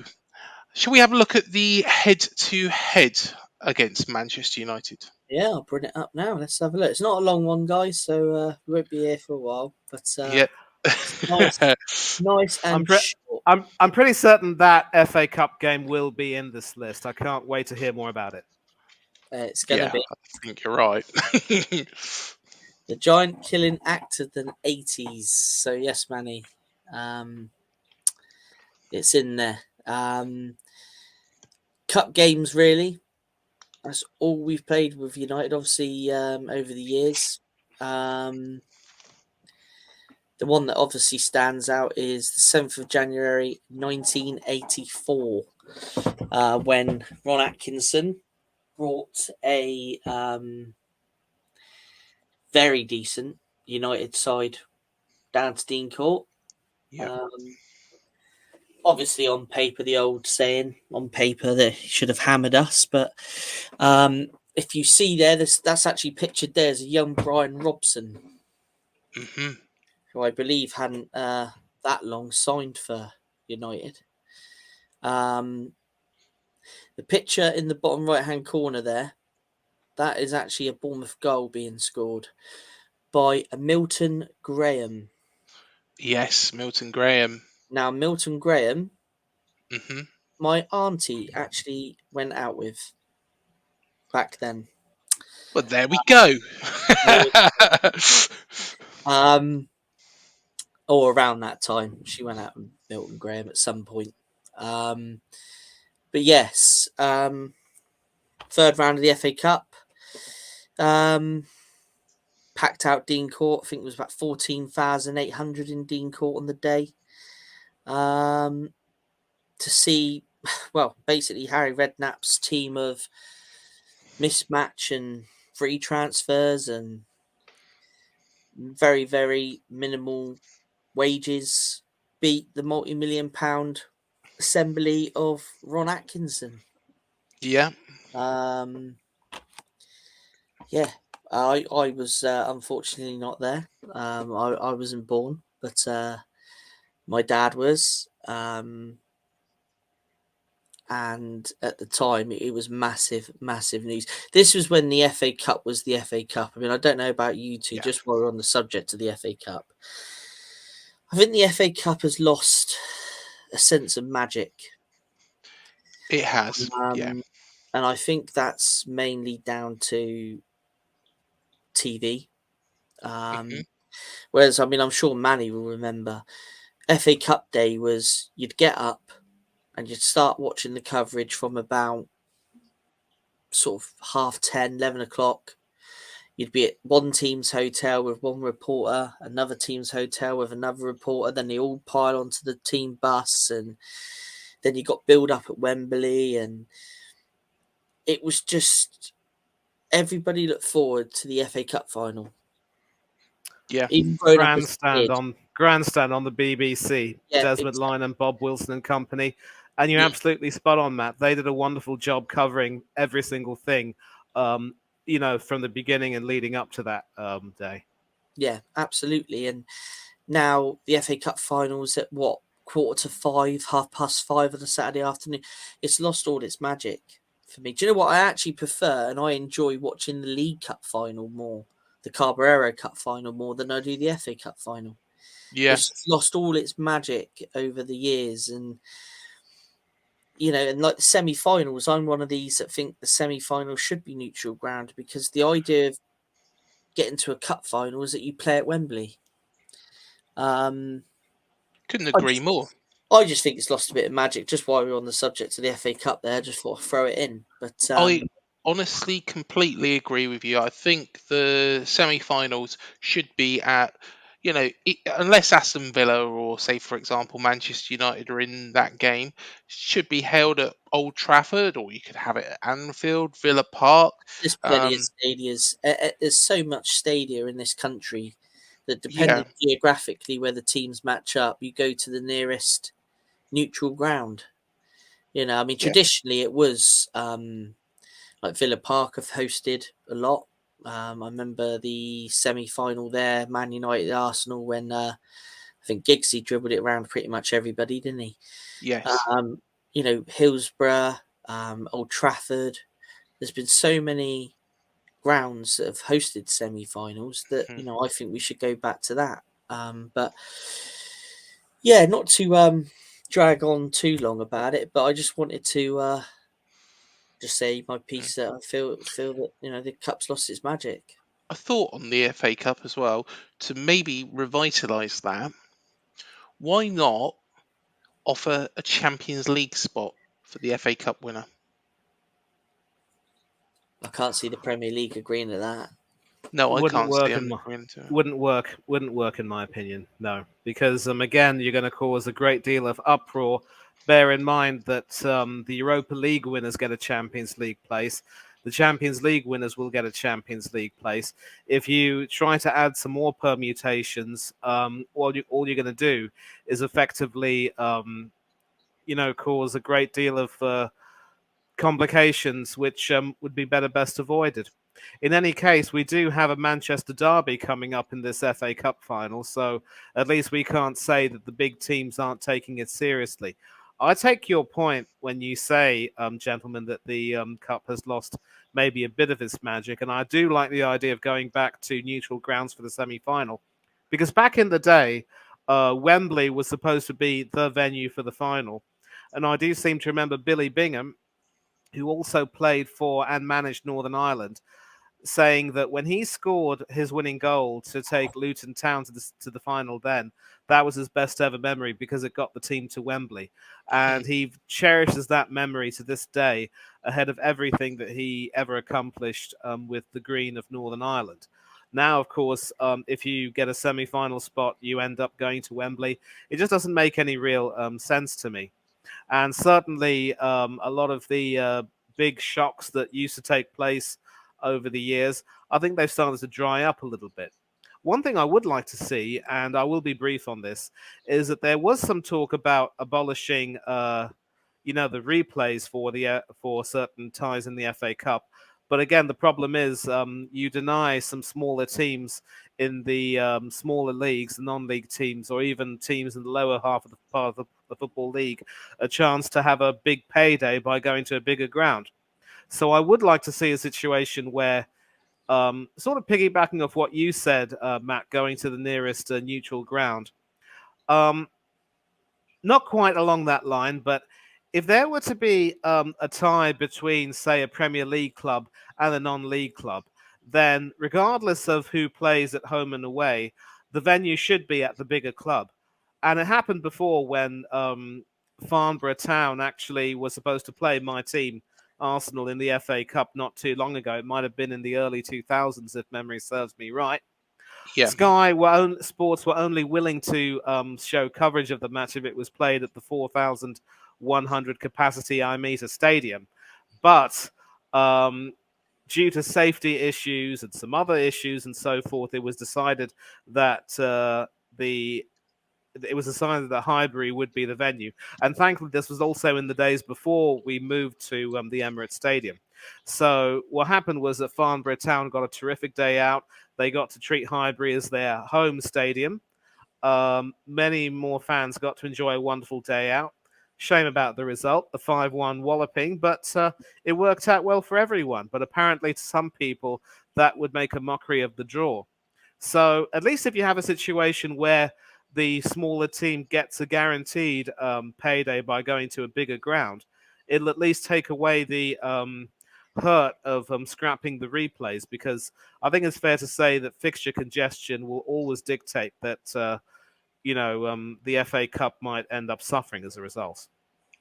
S1: shall we have a look at the head-to-head against Manchester United?
S2: Yeah, I'll bring it up now. Let's have a look. It's not a long one, guys, so we won't be here for a while. But
S1: Yep.
S2: nice and short.
S3: I'm pretty certain that FA Cup game will be in this list. I can't wait to hear more about it.
S2: It's going to be.
S1: I think you're right.
S2: The giant killing act of the 80s. So yes, Manny, it's in there. Cup games, really. That's all we've played with United, obviously, over the years. The one that obviously stands out is the 7th of January 1984, when Ron Atkinson brought a very decent United side down to Dean Court.
S1: Yeah.
S2: Obviously, on paper, the old saying, on paper, they should have hammered us. But if you see there, that's actually pictured there as a young Brian Robson, who I believe hadn't that long signed for United. The picture in the bottom right-hand corner there, that is actually a Bournemouth goal being scored by a Milton Graham.
S1: Yes, Milton Graham.
S2: Now, Milton Graham, my auntie actually went out with back then.
S1: Well, there we go.
S2: Or around that time, she went out with Milton Graham at some point. But yes, third round of the FA Cup. Packed out Dean Court. I think it was about 14,800 in Dean Court on the day. To see, well, basically Harry Redknapp's team of mismatch and free transfers and very, very minimal wages beat the multi-million pound assembly of Ron Atkinson.
S1: Yeah.
S2: Yeah. I was unfortunately not there. I wasn't born, but my dad was. And at the time, it was massive, massive news. This was when the FA Cup was the FA Cup. I mean, I don't know about you two, just while we're on the subject of the FA Cup. I think the FA Cup has lost a sense of magic.
S1: It has, yeah.
S2: And I think that's mainly down to TV. Whereas, I mean, I'm sure Manny will remember FA Cup day was you'd get up and you'd start watching the coverage from about sort of 10:30, 11 o'clock. You'd be at one team's hotel with one reporter, another team's hotel with another reporter. Then they all pile onto the team bus, and then you got build up at Wembley, and it was just everybody looked forward to the FA Cup final.
S1: Yeah,
S2: even
S3: grandstand on the BBC. Desmond Line and Bob Wilson and company. And you're absolutely spot on, Matt. They did a wonderful job covering every single thing, from the beginning and leading up to that day.
S2: Yeah, absolutely. And now the FA Cup finals at 4:45, 5:30 on a Saturday afternoon. It's lost all its magic for me. Do you know what I actually prefer? And I enjoy watching the League Cup final more, the Carabao Cup final more than I do the FA Cup final.
S1: Yeah.
S2: It's lost all its magic over the years. And and like the semi-finals, I'm one of these that think the semi-final should be neutral ground, because the idea of getting to a cup final is that you play at Wembley.
S1: Couldn't agree more.
S2: I just think it's lost a bit of magic. Just while we're on the subject of the FA Cup, there, just thought I'd throw it in. But
S1: I honestly completely agree with you. I think the semi-finals should be at, unless Aston Villa or, say, for example, Manchester United are in that game, should be held at Old Trafford, or you could have it at Anfield, Villa Park.
S2: there's plenty of stadiums. There's so much stadia in this country that,
S1: Yeah,
S2: depending geographically where the teams match up, you go to the nearest neutral ground. You know, I mean,
S1: yeah,
S2: traditionally it was like Villa Park have hosted a lot. I remember the semi-final there, Man United Arsenal, when I think Giggsy dribbled it around pretty much everybody, didn't he?
S1: yes.
S2: You know, Hillsborough, Old Trafford. There's been so many grounds that have hosted semi-finals that,
S1: Mhm.
S2: you know, I think we should go back to that. But yeah, not to drag on too long about it, but I just wanted to just say my piece that I feel that, you know, the cup's lost its magic.
S1: A thought on the FA Cup as well, to maybe revitalise that. Why not offer a Champions League spot for the FA Cup winner?
S2: I can't see the Premier League agreeing to that.
S1: No, I
S3: Wouldn't
S1: can't see
S3: work in
S1: them
S3: my
S1: agreeing to it.
S3: wouldn't work in my opinion. No, because again, you're going to cause a great deal of uproar. Bear in mind that the Europa League winners get a Champions League place. The Champions League winners will get a Champions League place. If you try to add some more permutations, all you're going to do is effectively, cause a great deal of complications, which would be better best avoided. In any case, we do have a Manchester derby coming up in this FA Cup final, so at least we can't say that the big teams aren't taking it seriously. I take your point when you say, gentlemen, that the cup has lost maybe a bit of its magic, and I do like the idea of going back to neutral grounds for the semi-final, because back in the day, Wembley was supposed to be the venue for the final, and I do seem to remember Billy Bingham, who also played for and managed Northern Ireland, saying that when he scored his winning goal to take Luton Town to the final, then that was his best ever memory because it got the team to Wembley, and he cherishes that memory to this day ahead of everything that he ever accomplished with the green of Northern Ireland. Now, of course, if you get a semi-final spot, you end up going to Wembley. It just doesn't make any real sense to me. And certainly, a lot of the big shocks that used to take place over the years, I think they've started to dry up a little bit. One thing I would like to see, and I will be brief on this, is that there was some talk about abolishing, the replays for certain ties in the FA Cup. But again, the problem is you deny some smaller teams in the smaller leagues, the non-league teams, or even teams in the lower half of the part of the football league, a chance to have a big payday by going to a bigger ground. So I would like to see a situation where, sort of piggybacking off what you said, Matt, going to the nearest neutral ground. Um, Not quite along that line, but if there were to be a tie between, say, a Premier League club and a non-league club, then regardless of who plays at home and away, the venue should be at the bigger club. And it happened before when Farnborough Town actually was supposed to play my team, Arsenal, in the FA Cup not too long ago. It might have been in the early 2000s, if memory serves me right.
S1: Yeah,
S3: Sports were only willing to show coverage of the match if it was played at the 4,100 capacity IMETA Stadium. But due to safety issues and some other issues and so forth, it was decided that Highbury would be the venue. And thankfully, this was also in the days before we moved to the Emirates Stadium. So what happened was that Farnborough Town got a terrific day out. They got to treat Highbury as their home stadium. Many more fans got to enjoy a wonderful day out. Shame about the result, the 5-1 walloping, but it worked out well for everyone. But apparently, to some people, that would make a mockery of the draw. So at least if you have a situation where the smaller team gets a guaranteed payday by going to a bigger ground, it'll at least take away the hurt of scrapping the replays, because I think it's fair to say that fixture congestion will always dictate that the FA Cup might end up suffering as a result.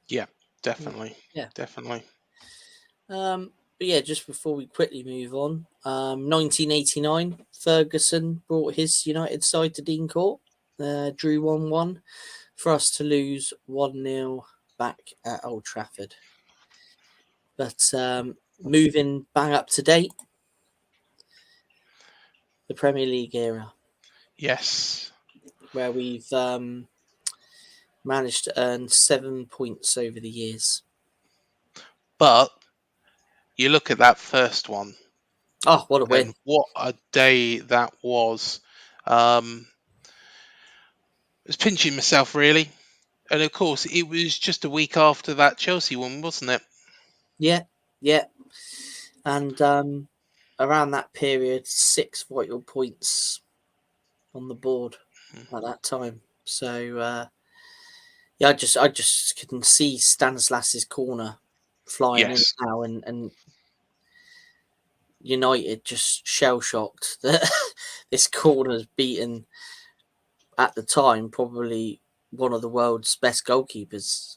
S1: Yeah, definitely.
S2: Yeah.
S1: Definitely.
S2: But yeah, just before we quickly move on, 1989, Ferguson brought his United side to Dean Court, drew 1-1 for us to lose 1-0 back at Old Trafford. But moving bang up to date, the Premier League era,
S1: Yes.
S2: where we've managed to earn 7 points over the years.
S1: But you look at that first one,
S2: Oh, what a win!
S1: and what a day that was. I was pinching myself, really. And of course, it was just a week after that Chelsea one, wasn't it?
S2: Yeah. And around that period, 6 vital points on the board at that time. So yeah, I just can see Stanislas's corner flying in
S1: Yes.
S2: now, and United just shell shocked that this corner's beaten at the time probably one of the world's best goalkeepers.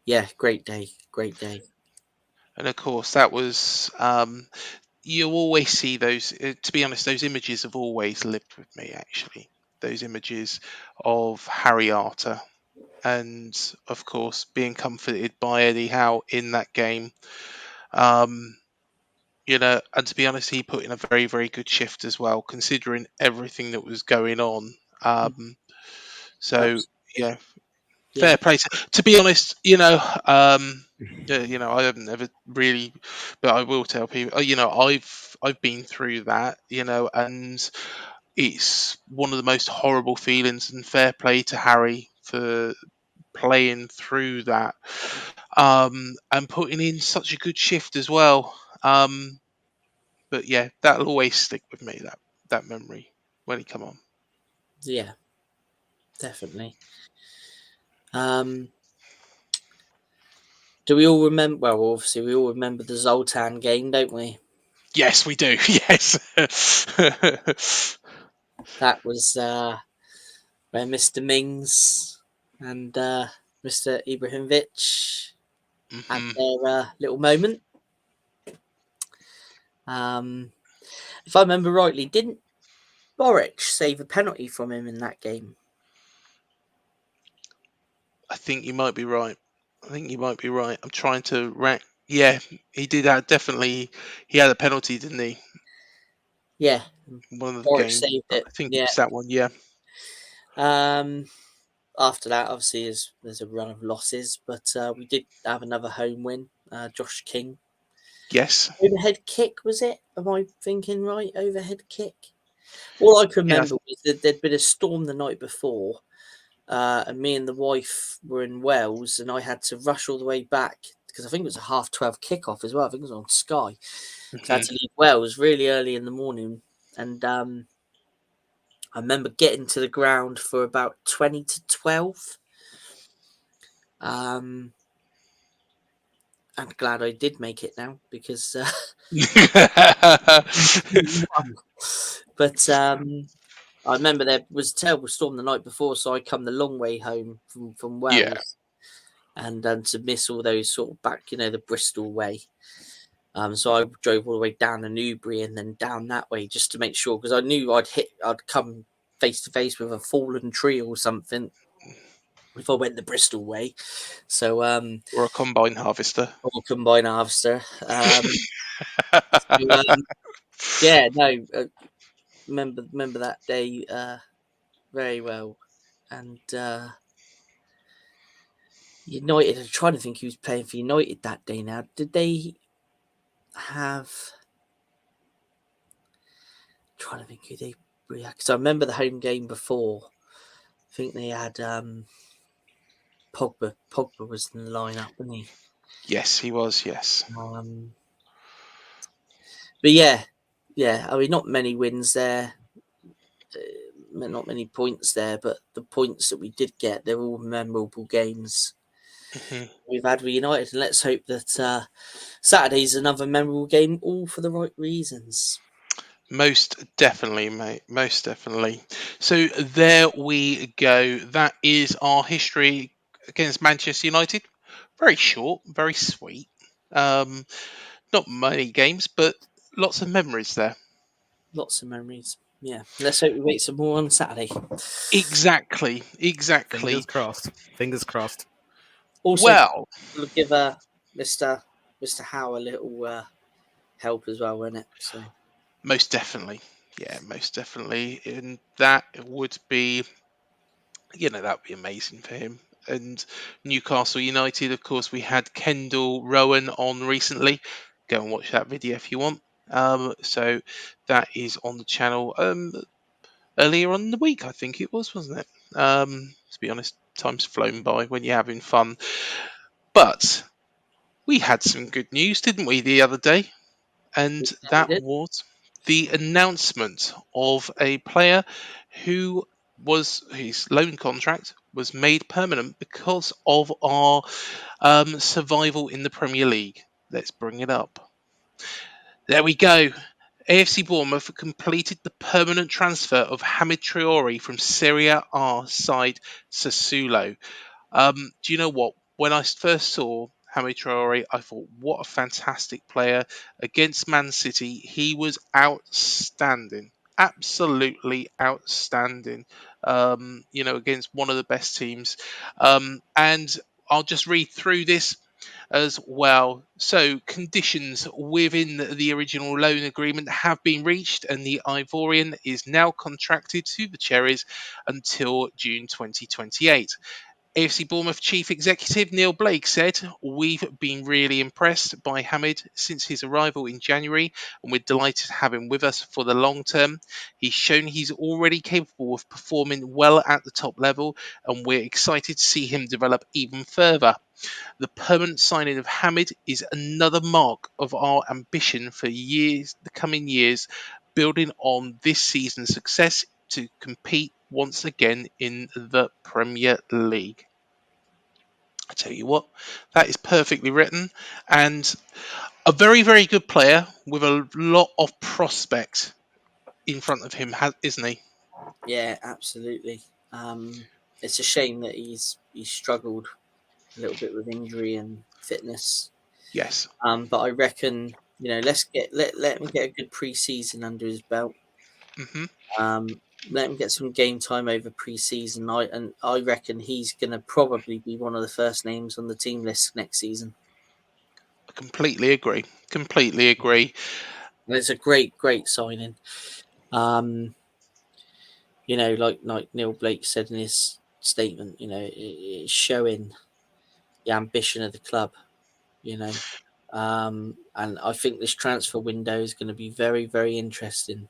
S2: Yeah, great day.
S1: And of course, that was. You always see those. To be honest, those images have always lived with me. Actually, those images of Harry Arter, and of course, being comforted by Eddie Howe in that game. And to be honest, he put in a very, very good shift as well, considering everything that was going on. So yeah, fair
S2: Yeah,
S1: play. To be honest, I haven't ever really, but I will tell people, I've been through that, and it's one of the most horrible feelings. And fair play to Harry for playing through that, and putting in such a good shift as well. But yeah, that'll always stick with me. That memory when he come on.
S2: yeah, definitely. Do we all remember? Well, obviously, we all remember the Zoltan game, don't we?
S1: Yes, we do. Yes.
S2: That was where Mr. Mings and Mr. Ibrahimovic had
S1: Mhm.
S2: their little moment. If I remember rightly, didn't Boric save a penalty from him in that game?
S1: I think you might be right. I'm trying to rank. Yeah, he did that. Definitely, he had a penalty, didn't he?
S2: Yeah,
S1: One of the
S2: Boric
S1: game.
S2: saved
S1: I
S2: it.
S1: think it
S2: Yeah.
S1: was that one. Yeah.
S2: After that, obviously, there's a run of losses, but we did have another home win. Josh King.
S1: Yes.
S2: Overhead kick, was it? Am I thinking right? Overhead kick? All I can
S1: Yeah.
S2: remember was that there'd been a storm the night before, and me and the wife were in Wales, and I had to rush all the way back because I think it was a 12:30 kickoff as well. I think it was on Sky. So I had
S1: Mhm.
S2: to leave Wales really early in the morning, and I remember getting to the ground for about 20 to 12. I'm glad I did make it now because but I remember there was a terrible storm the night before, so I come the long way home from
S1: Yeah.
S2: Wales, and to miss all those sort of back, the Bristol way. So I drove all the way down to Newbury and then down that way just to make sure, because I knew I'd come face to face with a fallen tree or something if I went the Bristol way. So
S1: Or a combine harvester.
S2: or combine harvester. So, yeah, no, remember that day very well, and United. I'm trying to think who was playing for United that day. Now, did they have? I'm trying to think who they. Because I remember the home game before. I think they had Pogba. Pogba was in the lineup, wasn't he?
S1: Yes, he was. Yes.
S2: But yeah. I mean, not many wins there, not many points there, but the points that we did get, they're all memorable games
S1: Mhm.
S2: we've had with United, and let's hope that Saturday's another memorable game, all for the right reasons.
S1: Most definitely, mate. Most definitely. So there we go. That is our history against Manchester United. Very short, very sweet. Not many games, but lots of memories there.
S2: Lots of memories. Yeah. Let's hope we wait some more on Saturday.
S1: Exactly.
S3: Fingers crossed. Fingers crossed.
S2: Also,
S1: Well,
S2: we'll give Mr. Howe a little help as well, won't it? So
S1: most definitely. Yeah, most definitely. And that would be, that would be amazing for him. And Newcastle United, of course, we had Kendall Rowan on recently. Go and watch that video if you want. So that is on the channel earlier on in the week, I think it was, wasn't it? To be honest, time's flown by when you're having fun. But we had some good news, didn't we, the other day? And
S2: we
S1: that
S2: did.
S1: was the announcement of a player who was his loan contract was made permanent because of our survival in the Premier League. Let's bring it up. There we go. AFC Bournemouth completed the permanent transfer of Hamid Traore from Serie A side Sassuolo. Do you know what? When I first saw Hamid Traore, I thought, what a fantastic player. Against Man City, he was outstanding. Absolutely outstanding. Against one of the best teams. And I'll just read through this as well. So, conditions within the original loan agreement have been reached, and the Ivorian is now contracted to the Cherries until June 2028. AFC Bournemouth Chief Executive Neil Blake said, "We've been really impressed by Hamid since his arrival in January, and we're delighted to have him with us for the long term. He's shown he's already capable of performing well at the top level, and we're excited to see him develop even further. The permanent signing of Hamid is another mark of our ambition for the coming years, building on this season's success to compete once again in the Premier League." I tell you what, that is perfectly written and a very, very good player with a lot of prospect in front of him, isn't he?
S2: Yeah, absolutely. It's a shame that he's struggled a little bit with injury and fitness.
S1: Yes.
S2: But I reckon let him get a good pre-season under his belt.
S1: Hmm.
S2: Let him get some game time over pre-season. I reckon he's going to probably be one of the first names on the team list next season.
S1: I completely agree. Completely agree.
S2: And it's a great signing. Like Neil Blake said in his statement, it's showing the ambition of the club. And I think this transfer window is going to be very, very interesting.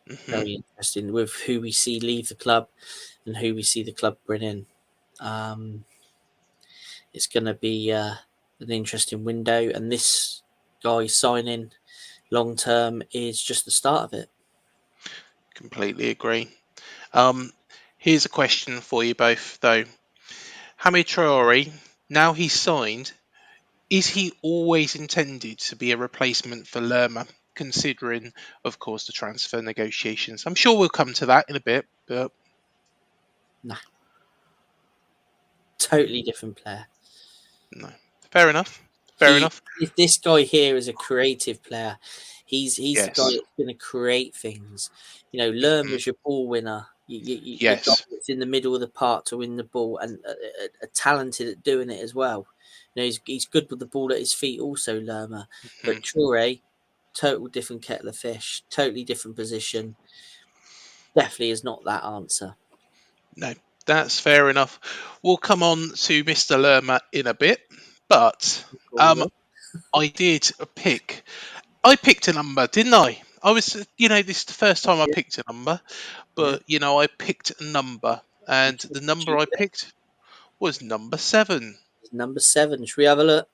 S1: Hmm.
S2: Very interesting with who we see leave the club and who we see the club bring in. It's going to be an interesting window, and this guy signing long term is just the start of it.
S1: Completely agree. Here's a question for you both, though. Hamid Traore, now he's signed, is he always intended to be a replacement for Lerma, considering, of course, the transfer negotiations? I'm sure we'll come to that in a bit, but
S2: Nah, totally different player.
S1: no. Fair enough. Fair enough.
S2: If this guy here is a creative player, he's the guy
S1: Yes.
S2: that's going to create things.
S1: Mhm.
S2: Lerma's your ball winner. The guy
S1: Yes.
S2: that's in the middle of the park to win the ball, and talented at doing it as well. He's good with the ball at his feet, also Lerma. But
S1: Mhm.
S2: Traore, total different kettle of fish, totally different position. Definitely is not that answer.
S1: No, that's fair enough. We'll come on to Mr. Lerma in a bit, but
S2: Cool.
S1: I did pick. I picked a number, didn't I? I was, this is the first time I
S2: Yeah,
S1: picked a number,
S2: yeah.
S1: but I picked a number,
S2: You
S1: and
S2: took
S1: the
S2: the
S1: number I
S2: cheap bet.
S1: picked was number 7.
S2: Number 7. Should we have a look?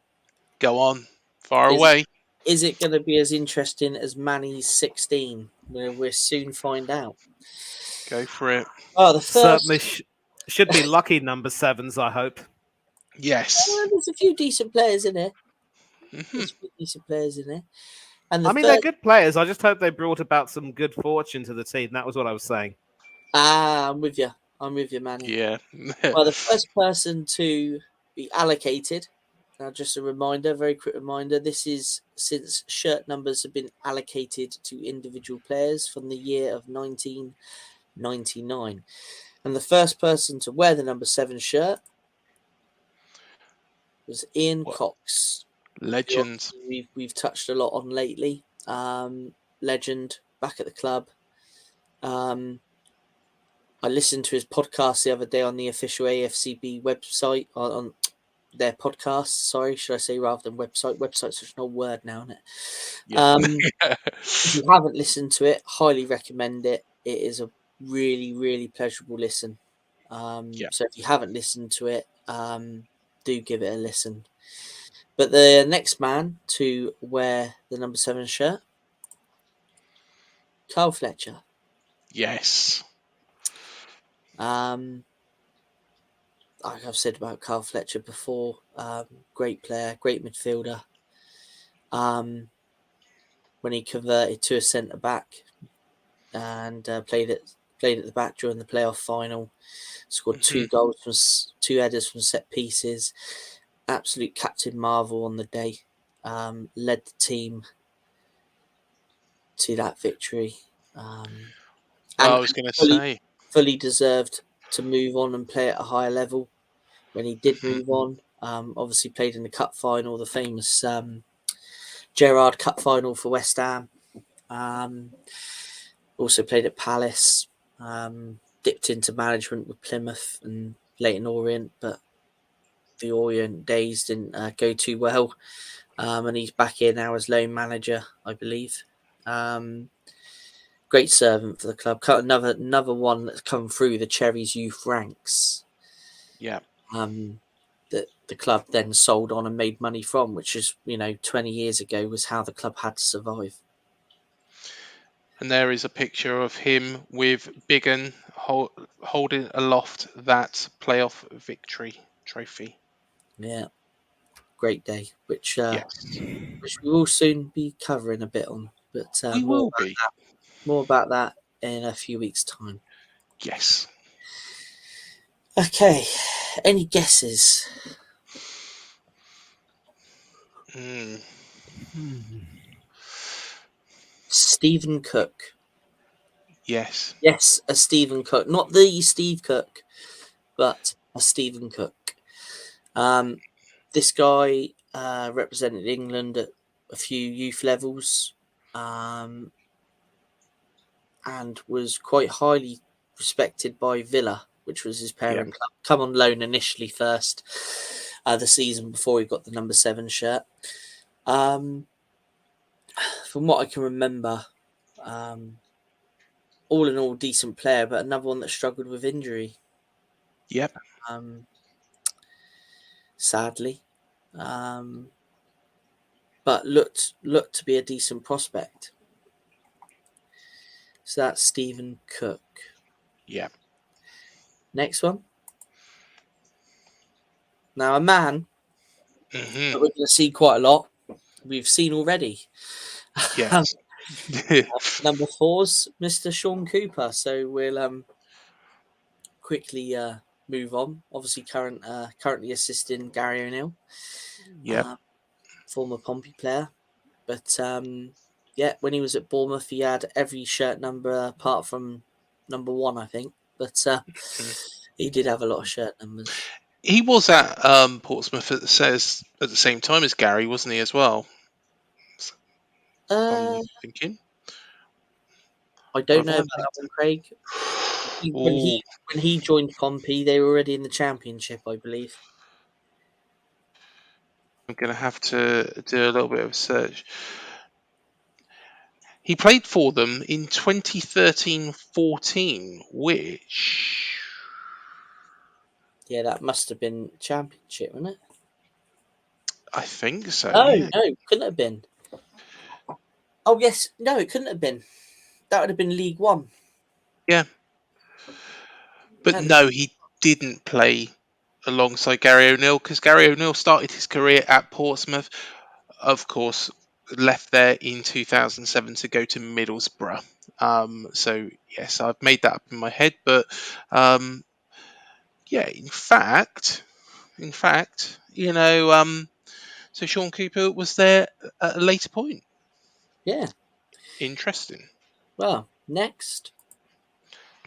S1: Go on, far
S2: Is
S1: away.
S2: Is it going to be as interesting as Manny's 16? We'll soon find out.
S1: Go for it.
S2: Oh, the
S3: Certainly
S2: first.
S3: should be lucky number 7's, I hope.
S1: Yes.
S2: There's a few decent players in there.
S1: Hmm.
S2: There's a few decent players in there. And
S3: I mean, they're good players. I just hope they brought about some good fortune to the team. That was what I was saying.
S2: I'm with you. I'm with you, Manny.
S1: Yeah.
S2: Well, the first person to be allocated, now just a reminder, very quick reminder, this is since shirt numbers have been allocated to individual players from the year of 1999. And the first person to wear the number 7 shirt was Ian Cox.
S1: Legend.
S2: We've touched a lot on lately. Legend, back at the club. I listened to his podcast the other day on the official AFCB website, on their podcast. Sorry, should I say rather than website? Website's such an old word now, isn't it?
S1: Yeah.
S2: If you haven't listened to it, highly recommend it. It is a really, really pleasurable listen. So if you haven't listened to it, do give it a listen. But the next man to wear the number 7 shirt, Carl Fletcher.
S1: Yes.
S2: Like I've said about Carl Fletcher before, great player, great midfielder. When he converted to a centre back and played at the back during the playoff final, scored 2 goals from 2 headers from set pieces. Absolute Captain Marvel on the day. Led the team to that victory.
S1: Well,
S2: and
S1: I was going to say.
S2: fully deserved to move on and play at a higher level when he did move on. Obviously played in the cup final, the famous Gerrard Cup final for West Ham. Also played at Palace. Dipped into management with Plymouth and Leyton Orient, but the Orient days didn't go too well. And he's back here now as loan manager, I believe. Great servant for the club. Another one that's come through the Cherries youth ranks.
S1: Yeah.
S2: That the club then sold on and made money from, which is, 20 years ago was how the club had to survive.
S1: And there is a picture of him with Biggin holding aloft that playoff victory trophy.
S2: Yeah, great day, which
S1: Yes.
S2: which we will soon be covering a bit on, but
S1: We will be.
S2: More about that in a few weeks' time.
S1: Yes.
S2: Okay, any guesses? Stephen Cook.
S1: Yes.
S2: Yes, a Stephen Cook, not the Steve Cook, but a Stephen Cook. This guy represented England at a few youth levels, and was quite highly respected by Villa, which was his parent club. Come on loan initially first, the season before he got the number 7 shirt. From what I can remember, all in all, decent player, but another one that struggled with injury.
S1: Yep.
S2: Sadly, but looked to be a decent prospect. So that's Stephen Cook.
S1: Yeah.
S2: Next one. Now, a man that we're going to see quite a lot. We've seen already.
S1: Yes.
S2: Number 4's Mr. Sean Cooper. So we'll quickly move on. Obviously, currently assisting Gary O'Neill.
S1: Yep.
S2: Former Pompey player. But when he was at Bournemouth, he had every shirt number apart from number 1, I think. But he did have a lot of shirt numbers.
S1: He was at Portsmouth at the same time as Gary, wasn't he, as well? I'm thinking.
S2: I don't know about that one, Craig. When he joined Pompey, they were already in the Championship, I believe.
S1: I'm going to have to do a little bit of search. He played for them in 2013-14, which...
S2: Yeah, that must have been Championship, wasn't it?
S1: I think so.
S2: No,
S1: yeah.
S2: no, couldn't have been. Oh, yes. No, it couldn't have been. That would have been League One.
S1: Yeah. But no, he didn't play alongside Gary O'Neill because Gary O'Neill started his career at Portsmouth. Of course, left there in 2007 to go to Middlesbrough. So yes, I've made that up in my head, but yeah, in fact, so Sean Cooper was there at a later point.
S2: Yeah.
S1: Interesting.
S2: Well, next.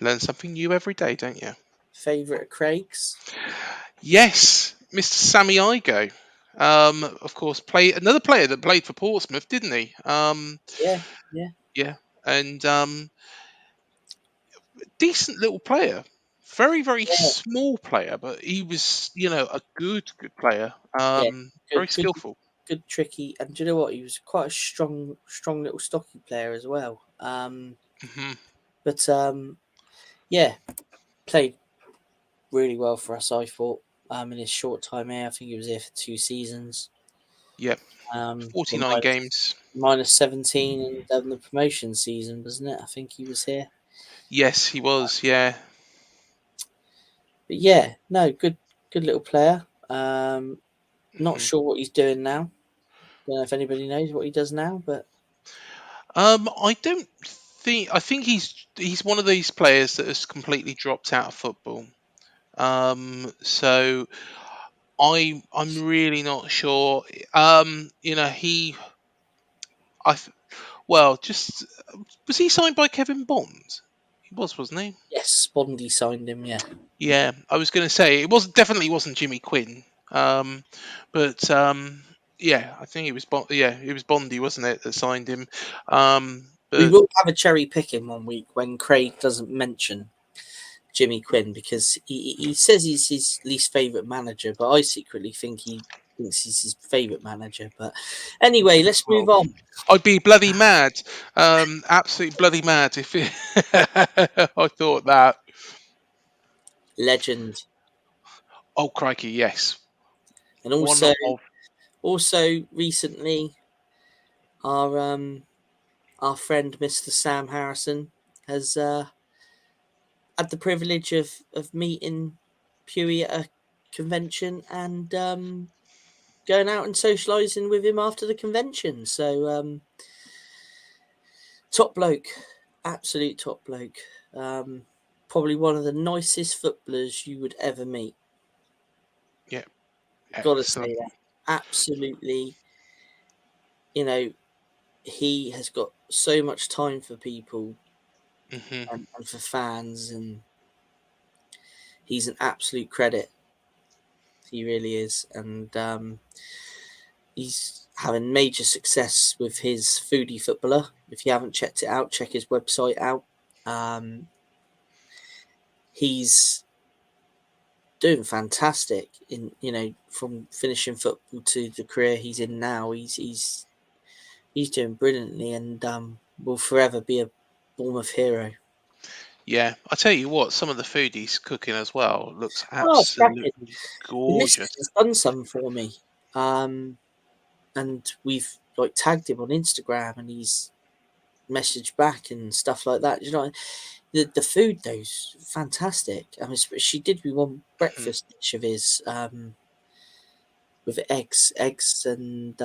S1: Learn something new every day, don't you?
S2: Favourite of Craig's?
S1: Yes, Mr. Sammy Igo. Of course, another player that played for Portsmouth, didn't he?
S2: Yeah.
S1: Yeah, and decent little player. Very, very
S2: Yeah.
S1: small player, but he was, a good player.
S2: Yeah.
S1: Very
S2: Good,
S1: skillful.
S2: good, tricky. And do you know what? He was quite a strong little stocky player as well.
S1: Hmm.
S2: But yeah, played really well for us, I thought. In his short time here, I think he was here for 2 seasons.
S1: Yeah,
S2: Well,
S1: 49 games.
S2: minus 17 in the promotion season, wasn't it? I think he was here.
S1: Yes, he was. Yeah.
S2: But yeah, no, good little player. Not
S1: Mhm.
S2: sure what he's doing now. Don't know if anybody knows what he does now, but
S1: I don't think. I think he's one of these players that has completely dropped out of football. So I'm really not sure. He. Just was he signed by Kevin Bond? He was, wasn't he?
S2: yes, Bondy signed him. Yeah,
S1: Yeah, I was going to say it definitely wasn't Jimmy Quinn. But yeah, I think it was it was Bondy, wasn't it, that signed him?
S2: we
S1: But
S2: will have a cherry picking one week when Craig doesn't mention Jimmy Quinn because he says he's his least favourite manager, but I secretly think he thinks he's his favourite manager. But anyway, let's move on.
S1: I'd be bloody mad, absolutely bloody mad if I thought that.
S2: Legend,
S1: Oh crikey, yes.
S2: and
S1: One of
S2: also recently our friend Mr. Sam Harrison has had the privilege of meeting Pewey at a convention and going out and socialising with him after the convention. So top bloke, absolute top bloke. Probably one of the nicest footballers you would ever meet.
S1: yeah,
S2: Got to
S1: excellent.
S2: say that. Absolutely, he has got so much time for people
S1: Hmm.
S2: and for fans, and he's an absolute credit. He really is, and he's having major success with his Foodie Footballer. If you haven't checked it out, check his website out. He's doing fantastic from finishing football to the career he's in now. He's doing brilliantly and will forever be a Bournemouth hero.
S1: Yeah, I tell you what, some of the food he's cooking as well looks
S2: Oh, cracking.
S1: absolutely
S2: The missus
S1: gorgeous.
S2: has done some for me. And we've tagged him on Instagram and he's messaged back and stuff like that. You know, the food though's fantastic. I mean, she did me one breakfast dish of his with eggs and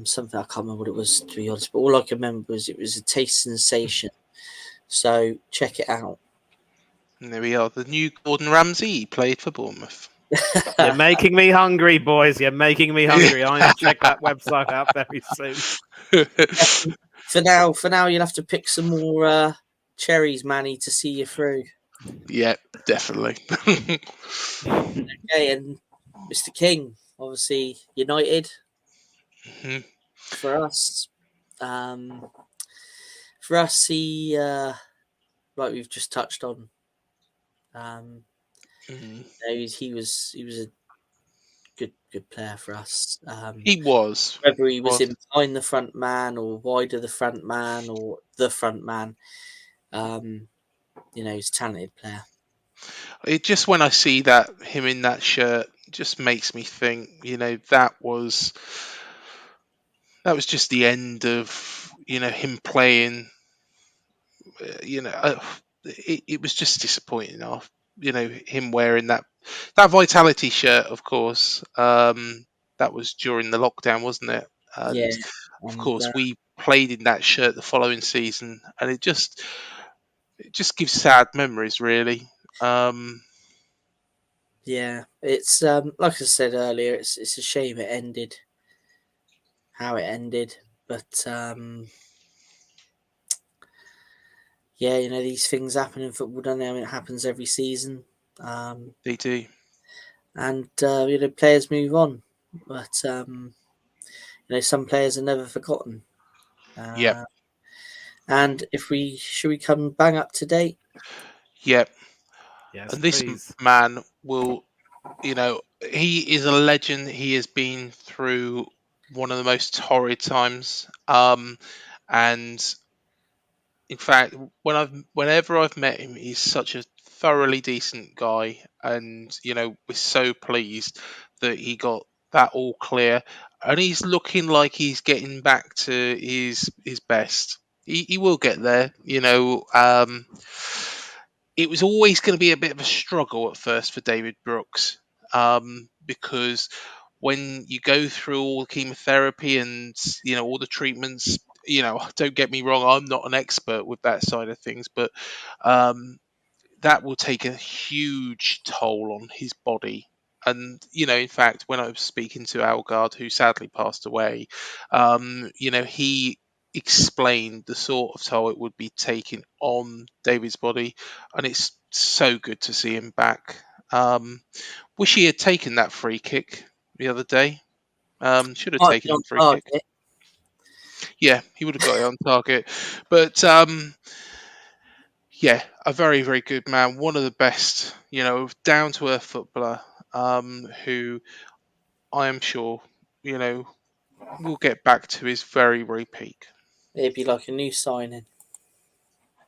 S2: something I can't remember what it was, to be honest. But all I can remember was it was a taste sensation. So check it out.
S1: And there we are, the new Gordon Ramsay. He played for Bournemouth.
S3: You're making me hungry, boys. You're making me hungry. I need to check that website out very soon.
S2: For now, you'll have to pick some more cherries, Manny, to see you through.
S1: Yeah, definitely.
S2: Okay, and Mr. King, obviously United
S1: Mhm.
S2: for us. For us, he like we've just touched on.
S1: Mhm.
S2: He was a good player for us.
S1: He was.
S2: Whether he was in behind the front man or wide of the front man or the front man, he's a talented player.
S1: It just, when I see him in that shirt, just makes me think, that was just the end of him playing. It was just disappointing. Off, him wearing that Vitality shirt. Of course, that was during the lockdown, wasn't it? And
S2: Yeah.
S1: of
S2: And
S1: course, we played in that shirt the following season, and it just gives sad memories, really.
S2: yeah, it's like I said earlier, it's a shame it ended how it ended, but yeah, these things happen in football, don't they? I mean, it happens every season,
S1: They do.
S2: and players move on, but some players are never forgotten.
S1: Yep.
S2: And if we should we come bang up to date?
S1: Yep.
S3: Yes,
S1: And this
S3: please.
S1: man will, he is a legend. He has been through one of the most torrid times. And in fact, whenever I've met him, he's such a thoroughly decent guy, and we're so pleased that he got that all clear, and he's looking like he's getting back to his best. He will get there. It was always going to be a bit of a struggle at first for David Brooks, because when you go through all the chemotherapy and all the treatments, don't get me wrong, I'm not an expert with that side of things, but um, that will take a huge toll on his body. And in fact, when I was speaking to Algard, who sadly passed away, he explained the sort of toll it would be taking on David's body, and it's so good to see him back. Wish he had taken that free kick the other day. Should have
S2: Might be
S1: taken
S2: on
S1: the free kick.
S2: target.
S1: Yeah, he would have got it on target. But yeah, a very, very good man. One of the best, down to earth footballer, who I am sure, will get back to his very, very peak.
S2: It'd be like a new signing.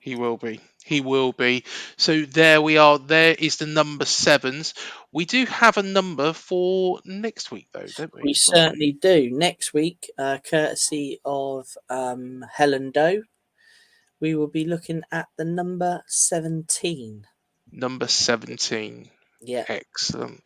S1: He will be. He will be. So there we are. There is the number 7's. We do have a number for next week, though, don't we,
S2: We
S1: as well?
S2: certainly do. Next week, courtesy of Helen Doe, we will be looking at the number 17.
S1: Number 17.
S2: Yeah,
S1: Excellent.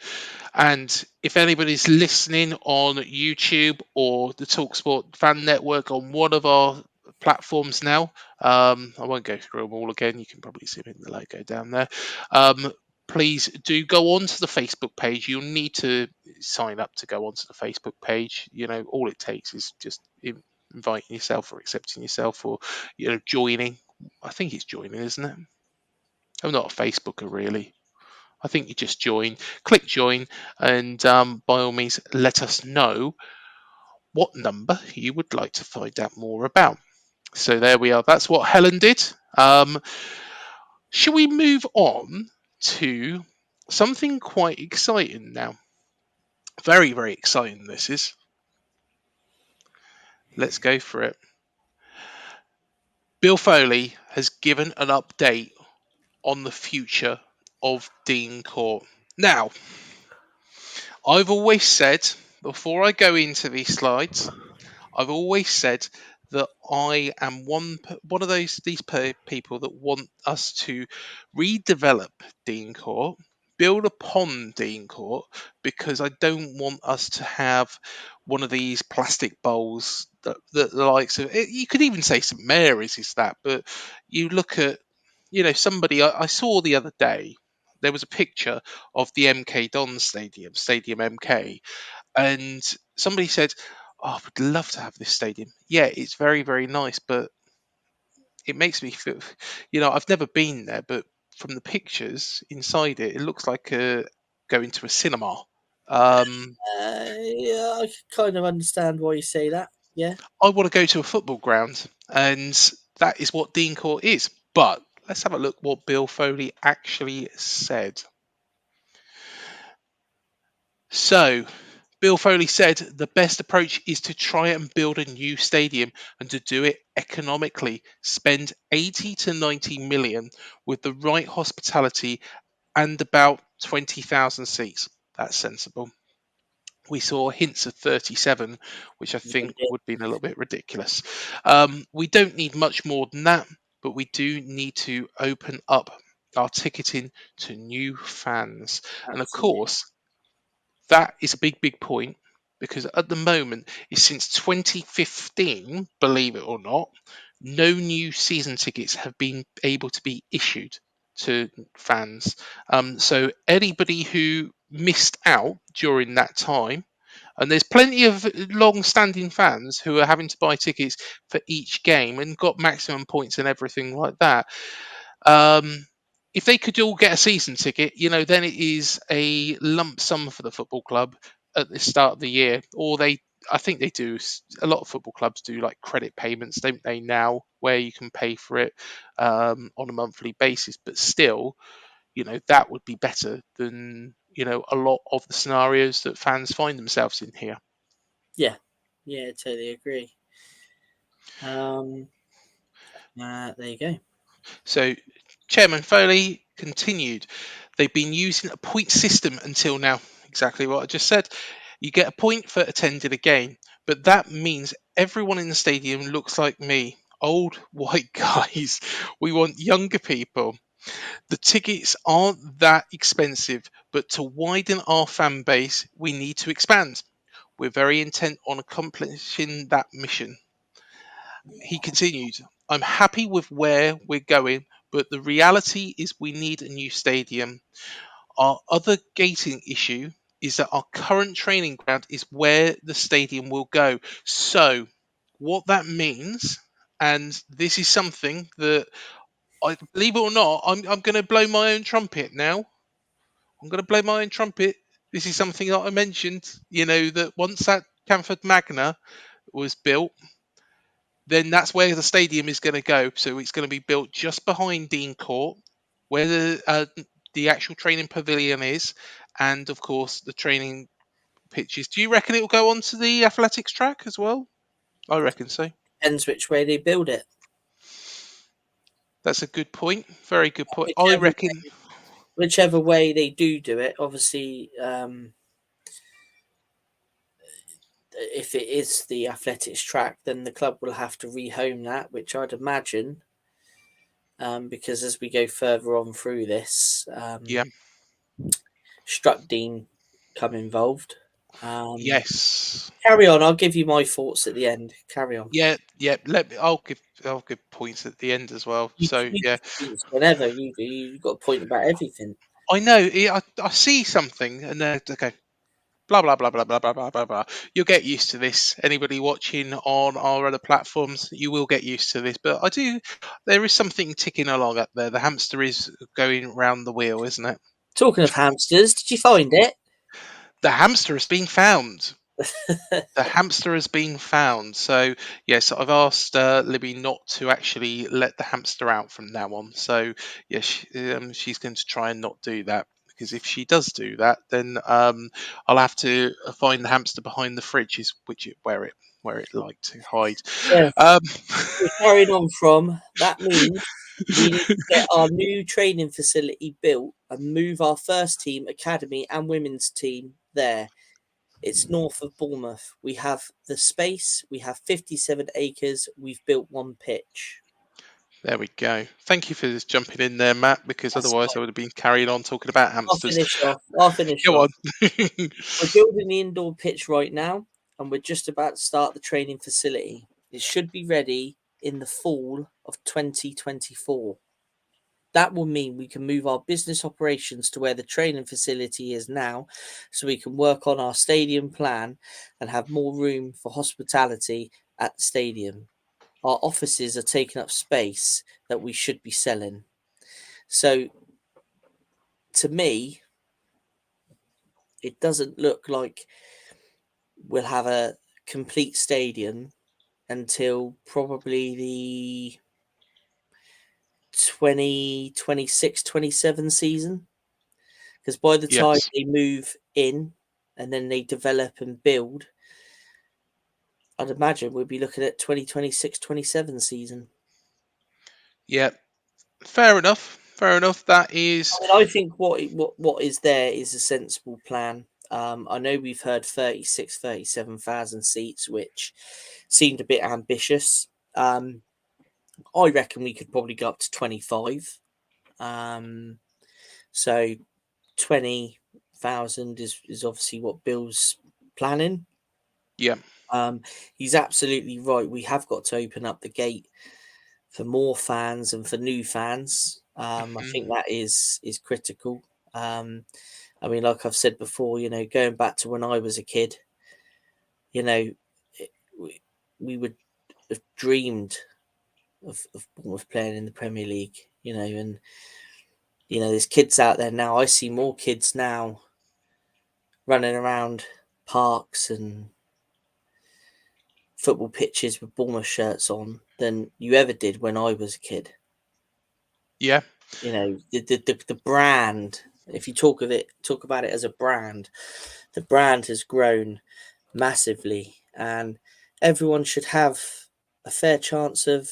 S1: And if anybody's listening on YouTube or the Talksport fan network on one of our platforms now, I won't go through them all again. You can probably see them in the logo down there. Please do go onto the Facebook page. You'll need to sign up to go onto the Facebook page. All it takes is just inviting yourself or accepting yourself or joining. I think it's joining, isn't it? I'm not a Facebooker really. I think you just click join, and by all means, let us know what number you would like to find out more about. So there we are. That's what Helen did. Shall we move on to something quite exciting now? Very, very exciting, this is. Let's go for it. Bill Foley has given an update on the future of Dean Court. Now, I've always said, before I go into these slides, I've always said that I am one of these people that want us to redevelop Dean Court, build upon Dean Court, because I don't want us to have one of these plastic bowls that the likes of it. You could even say St Mary's is that, but you look at somebody I saw the other day. There was a picture of the MK Dons Stadium MK, and somebody said, "Oh, I would love to have this stadium." Yeah, it's very, very nice, but it makes me feel, I've never been there, but from the pictures inside it, it looks like going to a cinema.
S2: yeah, I kind of understand why you say that. Yeah,
S1: I want to go to a football ground, and that is what Dean Court is. But let's have a look what Bill Foley actually said. So, Bill Foley said the best approach is to try and build a new stadium and to do it economically. Spend 80 to 90 million with the right hospitality and about 20,000 seats. That's sensible. We saw hints of 37, which I
S2: yeah, we
S1: think
S2: did.
S1: would have been a little bit ridiculous. We don't need much more than that, but we do need to open up our ticketing to new fans. And of
S2: Absolutely.
S1: course, that is a big, big point. because at the moment, it's since 2015, believe it or not, no new season tickets have been able to be issued to fans. So anybody who missed out during that time, and there's plenty of long-standing fans who are having to buy tickets for each game and got maximum points and everything like that. If they could all get a season ticket, then it is a lump sum for the football club at the start of the year. Or I think they do. A lot of football clubs do like credit payments, don't they? Now, where you can pay for it on a monthly basis, but still, that would be better than a lot of the scenarios that fans find themselves in here.
S2: Yeah, totally agree. There you go.
S1: So, Chairman Foley continued. They've been using a point system until now. Exactly what I just said. You get a point for attending a game, but that means everyone in the stadium looks like me. Old white guys. We want younger people. The tickets aren't that expensive, but to widen our fan base, we need to expand. We're very intent on accomplishing that mission. He continued, I'm happy with where we're going, but the reality is we need a new stadium. Our other gating issue is that our current training ground is where the stadium will go. So, what that means, and this is something that I believe it or not, I'm going to blow my own trumpet now. I'm going to blow my own trumpet. This is something that I mentioned, that once that Camford Magna was built, then that's where the stadium is going to go. So it's going to be built just behind Dean Court, where the actual training pavilion is, and of course the training pitches. Do you reckon it will go onto the athletics track as well? I reckon so.
S2: Depends which way they build it.
S1: That's a good point. Very good point. I reckon.
S2: Whichever way they do it, obviously, if it is the athletics track, then the club will have to rehome that, which I'd imagine, because as we go further on through this,
S1: Yeah.
S2: Struckdean come involved.
S1: Yes.
S2: Carry on. I'll give you my thoughts at the end. Carry on.
S1: Yeah. I'll give points at the end as well. So
S2: You
S1: yeah.
S2: whenever you've got a point about everything.
S1: I know. I see something, and then okay. Blah blah blah blah blah blah blah blah blah. You'll get used to this. Anybody watching on our other platforms, you will get used to this. But there is something ticking along up there. The hamster is going round the wheel, isn't it?
S2: Talking of hamsters, did you find it?
S1: The hamster has been found. The hamster has been found. So yes, I've asked Libby not to actually let the hamster out from now on. So yes, she's going to try and not do that. Because if she does do that, then I'll have to find the hamster behind the fridge, where it liked to hide.
S2: Yeah.
S1: Um,
S2: We're carrying on from that means we need to get our new training facility built and move our first team, academy, and women's team there. It's north of Bournemouth. We have the space. We have 57 acres. We've built one pitch.
S1: there we go. Thank you for just jumping in there, Matt, because
S2: That's
S1: otherwise I would have been carrying on talking about hamsters.
S2: I'll finish
S1: Go
S2: off.
S1: on.
S2: We're building the indoor pitch right now, and we're just about to start the training facility. It should be ready in the fall of 2024. That will mean we can move our business operations to where the training facility is now, so we can work on our stadium plan and have more room for hospitality at the stadium. Our offices are taking up space that we should be selling. So, to me, it doesn't look like we'll have a complete stadium until probably the 2026-27 season, because by the time
S1: Yes.
S2: they move in and then they develop and build, I'd imagine we'll be looking at 2026-27 season.
S1: Yeah. Fair enough. Fair enough. That is.
S2: I think what is there is a sensible plan. I know we've heard 37,000 seats, which seemed a bit ambitious. I reckon we could probably go up to 25. So 20,000 is obviously what Bill's planning.
S1: Yeah.
S2: He's absolutely right. We have got to open up the gate for more fans and for new fans. I think that is critical. I mean, like I've said before, going back to when I was a kid, we would have dreamed of Bournemouth playing in the Premier League, and there's kids out there now. I see more kids now running around parks and football pitches with Bournemouth shirts on than you ever did when I was a kid.
S1: Yeah.
S2: The brand, if you talk about it as a brand, the brand has grown massively, and everyone should have a fair chance of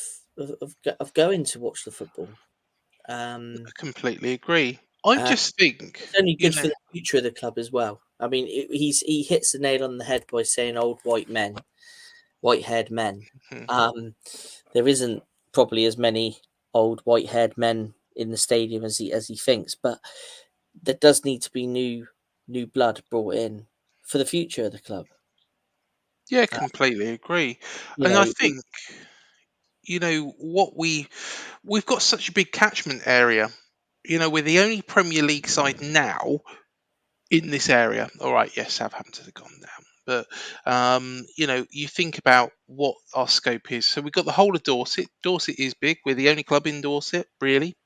S2: going to watch the football.
S1: I completely agree. I just think,
S2: It's only good for the future of the club as well. I mean, he hits the nail on the head by saying old white-haired men. There isn't probably as many old white-haired men in the stadium as he thinks, but there does need to be new blood brought in for the future of the club.
S1: Yeah, completely agree.
S2: You
S1: And
S2: know,
S1: I think, what we've got such a big catchment area. We're the only Premier League side now in this area. All right, yes, Southampton have gone down. But, you think about what our scope is. So we've got the whole of Dorset. Dorset is big. We're the only club in Dorset, really,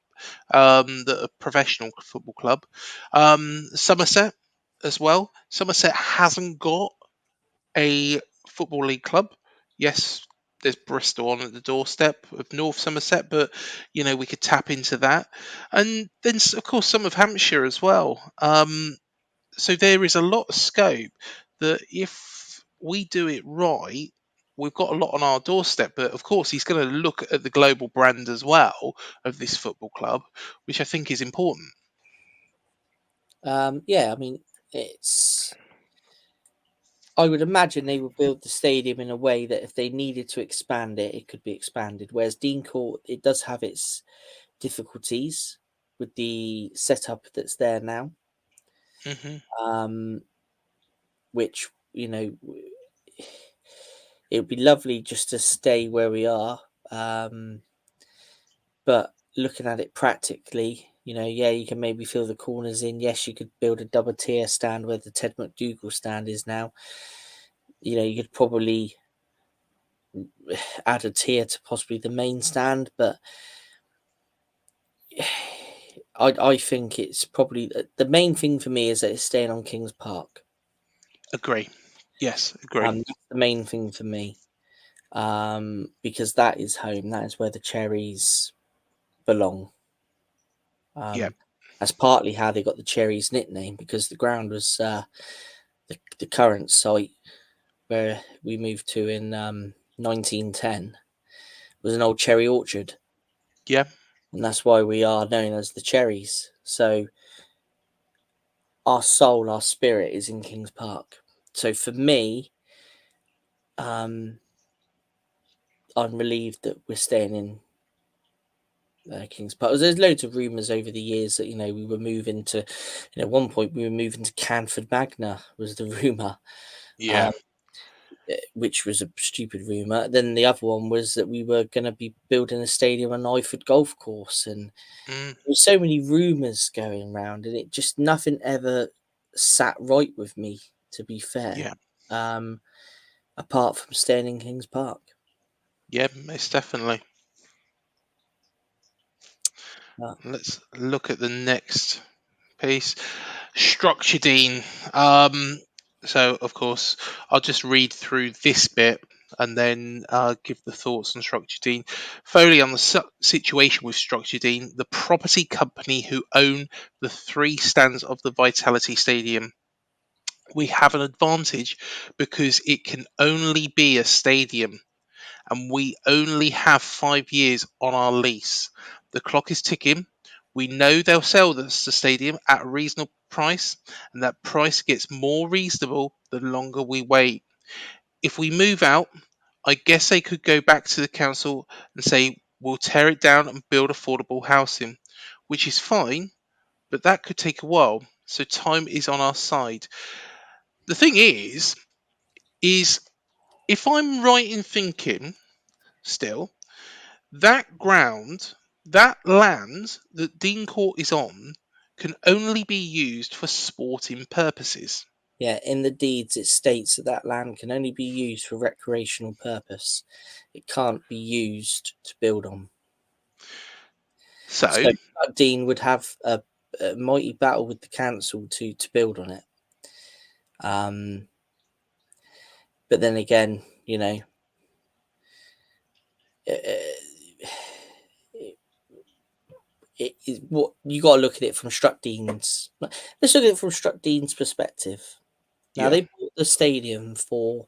S1: that a professional football club. Somerset as well. Somerset hasn't got a football league club. Yes, there's Bristol on at the doorstep of North Somerset, but we could tap into that, and then of course some of Hampshire as well. So there is a lot of scope that if we do it right, we've got a lot on our doorstep. But of course, he's going to look at the global brand as well of this football club, which I think is important.
S2: I mean, it's. I would imagine they would build the stadium in a way that if they needed to expand it, it could be expanded. Whereas Dean Court, it does have its difficulties with the setup that's there now. Which it would be lovely just to stay where we are. But looking at it practically, you can maybe fill the corners in. Yes, you could build a double tier stand where the Ted McDougall stand is now. You could probably add a tier to possibly the main stand, but I think it's probably the main thing for me is that it's staying on Kings Park.
S1: Agree. Yes, agree.
S2: That's the main thing for me, because that is home. That is where the Cherries belong. That's partly how they got the Cherries nickname, because the ground was the current site where we moved to in 1910 was an old cherry orchard.
S1: Yeah.
S2: And that's why we are known as the Cherries. So our soul, our spirit is in Kings Park. So for me, I'm relieved that we're staying in Kings Park. There's loads of rumours over the years that we were moving to. At one point we were moving to Canford Magna was the rumour.
S1: Yeah.
S2: Which was a stupid rumour. Then the other one was that we were going to be building a stadium on Iford Golf Course, and there were so many rumours going around, and it just nothing ever sat right with me. To be fair, apart from staying in Kings Park.
S1: Yeah, most definitely. Let's look at the next piece. Structuredine. So, of course, I'll just read through this bit and then give the thoughts on Structuredine. Foley on the situation with Structuredine, the property company who own the 3 stands of the Vitality Stadium. We have an advantage because it can only be a stadium, and we only have 5 years on our lease. The clock is ticking. We know they'll sell us the stadium at a reasonable price, and that price gets more reasonable the longer we wait. If we move out, I guess they could go back to the council and say, we'll tear it down and build affordable housing, which is fine, but that could take a while, so time is on our side. The thing is if I'm right in thinking, still, that ground, that land that Dean Court is on, can only be used for sporting purposes.
S2: Yeah, in the deeds it states that that land can only be used for recreational purpose. It can't be used to build on.
S1: So,
S2: So Dean would have a mighty battle with the council to build on it. But then again, you know, what you got to look at it from Struck Dean's. Let's look at it from Struck Dean's perspective. Now
S1: yeah,
S2: they bought the stadium for,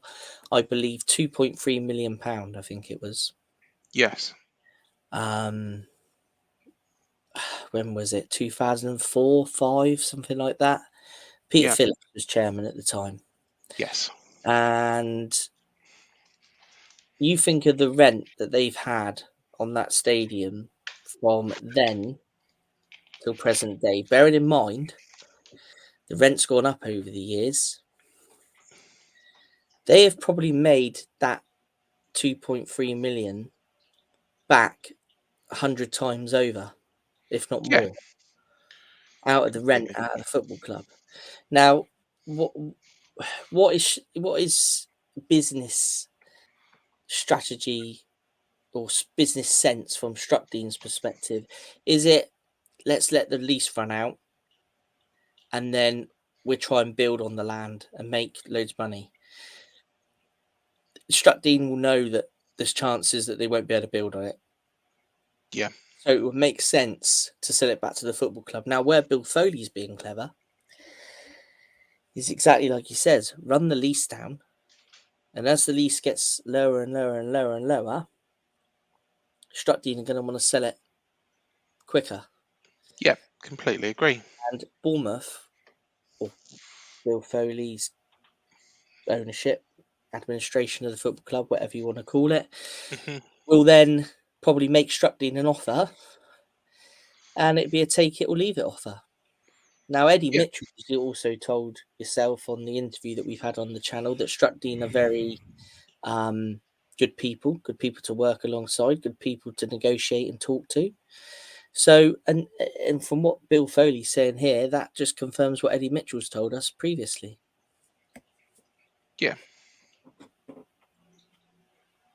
S2: I believe, £2.3 million. I think it was.
S1: yes,
S2: When was it? 2004, 5, something like that. Peter
S1: yeah,
S2: Phillips was chairman at the time,
S1: yes,
S2: and you think of the rent that they've had on that stadium from then till present day. Bearing in mind the rent's gone up over the years, they have probably made that 2.3 million back 100 times over, if not
S1: yeah,
S2: more, out of the rent
S1: completely.
S2: out of the football club. Now, what is business strategy or business sense from Struckdean's perspective? Is it, let's let the lease run out and then we try and build on the land and make loads of money? Struckdean will know that there's chances that they won't be able to build on it.
S1: Yeah,
S2: So it would make sense to sell it back to the football club. Now, where Bill Foley's being clever is exactly like he says, run the lease down. And as the lease gets lower and lower and lower and lower, Struckdean are going to want to sell it quicker.
S1: yeah, completely agree.
S2: And Bournemouth, or Bill Foley's ownership, administration of the football club, whatever you want to call it,
S1: Hmm.
S2: will then probably make Struckdean an offer, and it'd be a take it or leave it offer. Now, Eddie
S1: Yeah,
S2: Mitchell also told yourself on the interview that we've had on the channel that Struckdean are very good people to work alongside, good people to negotiate and talk to. So, and from what Bill Foley's saying here, that just confirms what Eddie Mitchell's told us previously.
S1: yeah,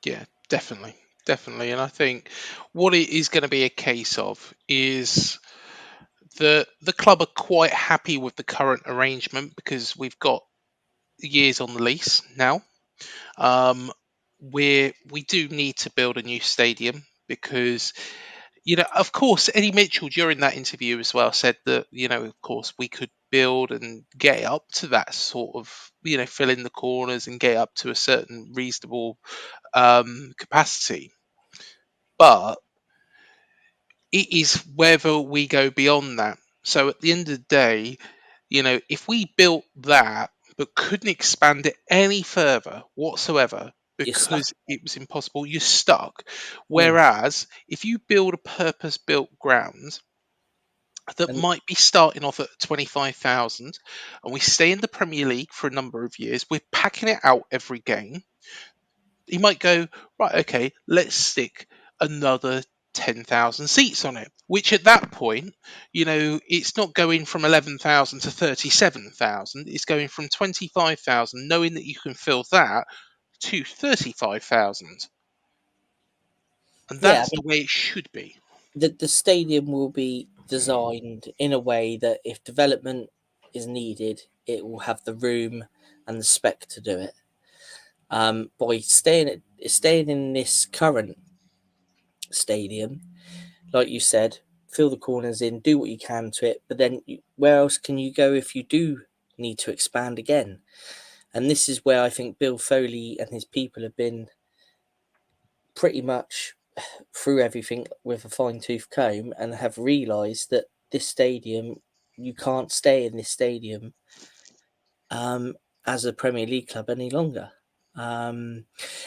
S1: yeah, definitely, definitely. And I think what it is going to be a case of is the club are quite happy with the current arrangement because we've got years on the lease now. We do need to build a new stadium because, of course, Eddie Mitchell during that interview as well said that, of course, we could build and get up to that sort of, fill in the corners and get up to a certain reasonable capacity. But it is whether we go beyond that. So at the end of the day, if we built that but couldn't expand it any further whatsoever
S2: You're stuck.
S1: because it was impossible, you're stuck.
S2: Mm.
S1: Whereas if you build a purpose-built ground that
S2: And
S1: might be starting off at 25,000 and we stay in the Premier League for a number of years, we're packing it out every game. You might go, right, okay, let's stick another 10,000 seats on it, which at that point, it's not going from 11,000 to 37,000, it's going from 25,000, knowing that you can fill that, to 35,000. And
S2: yeah, I
S1: that's
S2: mean,
S1: the way it should be.
S2: the stadium will be designed in a way that if development is needed, it will have the room and the spec to do it. By staying in this current stadium, like you said, fill the corners in, do what you can to it, but then where else can you go if you do need to expand again? And this is where I think Bill Foley and his people have been pretty much through everything with a fine tooth comb and have realised that this stadium, you can't stay in this stadium as a Premier League club any longer. And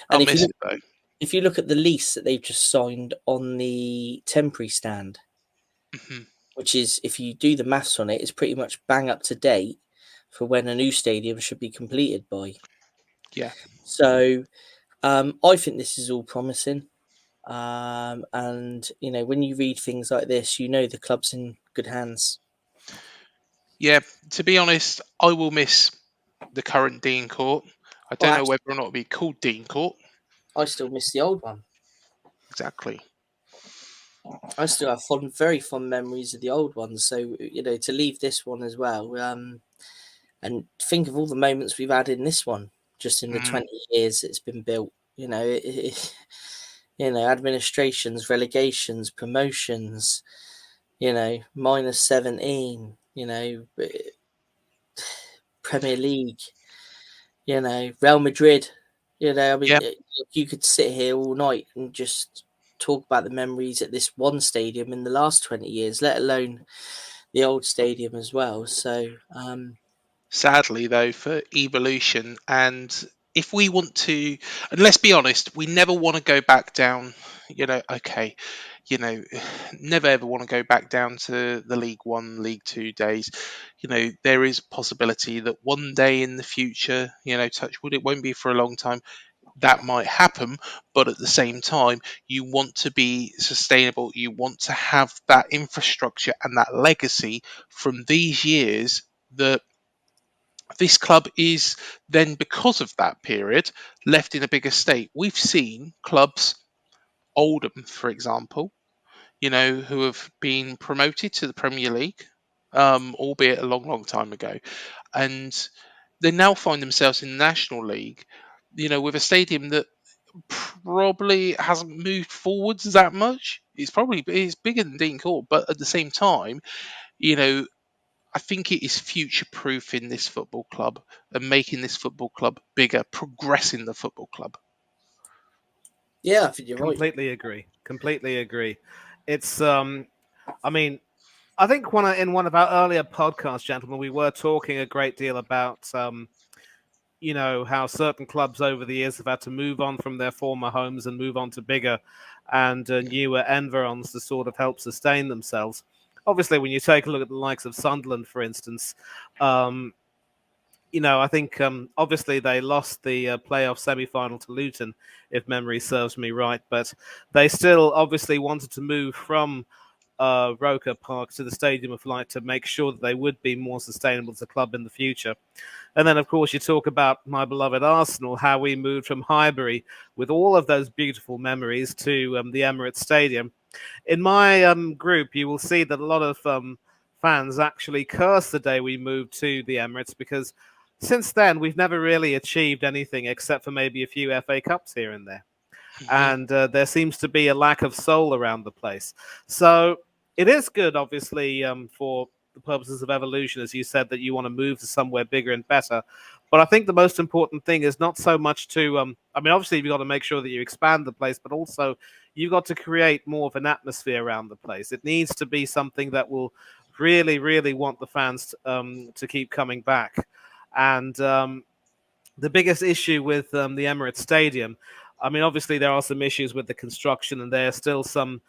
S1: I'll miss it though.
S2: if you look at the lease that they've just signed on the temporary stand,
S1: Mhm.
S2: which is, if you do the maths on it, is pretty much bang up to date for when a new stadium should be completed by.
S1: Yeah.
S2: So I think this is all promising. And when you read things like this, the club's in good hands.
S1: Yeah, to be honest, I will miss the current Dean Court. I don't know whether or not it'll be called Dean Court.
S2: I still miss the old one.
S1: Exactly.
S2: I still have very fond memories of the old ones. So to leave this one as well, and think of all the moments we've had in this one, just in the 20 years it's been built. Administrations, relegations, promotions. Minus 17. Premier League. Real Madrid.
S1: Yeah,
S2: You could sit here all night and just talk about the memories at this one stadium in the last 20 years, let alone the old stadium as well. So,
S1: sadly though, for evolution, and if we want to, and let's be honest, we never want to go back down. Okay, never ever want to go back down to the League One, League Two days. There is a possibility that one day in the future, touch wood, it won't be for a long time, that might happen, but at the same time, you want to be sustainable. You want to have that infrastructure and that legacy from these years that this club is then, because of that period, left in a bigger state. We've seen clubs, Oldham, for example, who have been promoted to the Premier League, albeit a long, long time ago, and they now find themselves in the National League, with a stadium that probably hasn't moved forwards that much. It's bigger than Dean Court, but at the same time, you know, I think it is future proofing this football club and making this football club bigger, progressing the football club.
S2: yeah, I think you're right.
S3: Completely agree. Completely agree. It's I mean, I think in one of our earlier podcasts, gentlemen, we were talking a great deal about how certain clubs over the years have had to move on from their former homes and move on to bigger and newer environs to sort of help sustain themselves. Obviously, when you take a look at the likes of Sunderland, for instance, I think obviously they lost the playoff semi-final to Luton, if memory serves me right, but they still obviously wanted to move from Roker Park to the Stadium of Light to make sure that they would be more sustainable as a club in the future. And then, of course, you talk about my beloved Arsenal, how we moved from Highbury with all of those beautiful memories to the Emirates Stadium. In my group, you will see that a lot of fans actually curse the day we moved to the Emirates because since then, we've never really achieved anything except for maybe a few FA Cups here and there. And there seems to be a lack of soul around the place. So it is good, obviously, for the purposes of evolution, as you said, that you want to move to somewhere bigger and better. But I think the most important thing is not so much to, obviously you've got to make sure that you expand the place, but also you've got to create more of an atmosphere around the place. It needs to be something that will really, really want the fans to keep coming back. And the biggest issue with the Emirates Stadium, obviously there are some issues with the construction, and there are still some.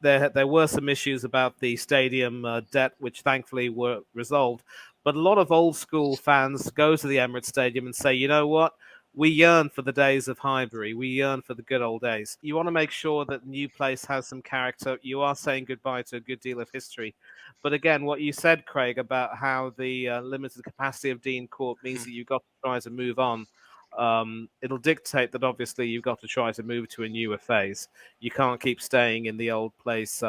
S3: There were some issues about the stadium debt, which thankfully were resolved. But a lot of old school fans go to the Emirates Stadium and say, you know what? We yearn for the days of Highbury. We yearn for the good old days. You want to make sure that the new place has some character. You are saying goodbye to a good deal of history. But again, what you said, Craig, about how the limited capacity of Dean Court means that you've got to try to move on. It'll dictate that obviously you've got to try to move to a newer phase. You can't keep staying in the old place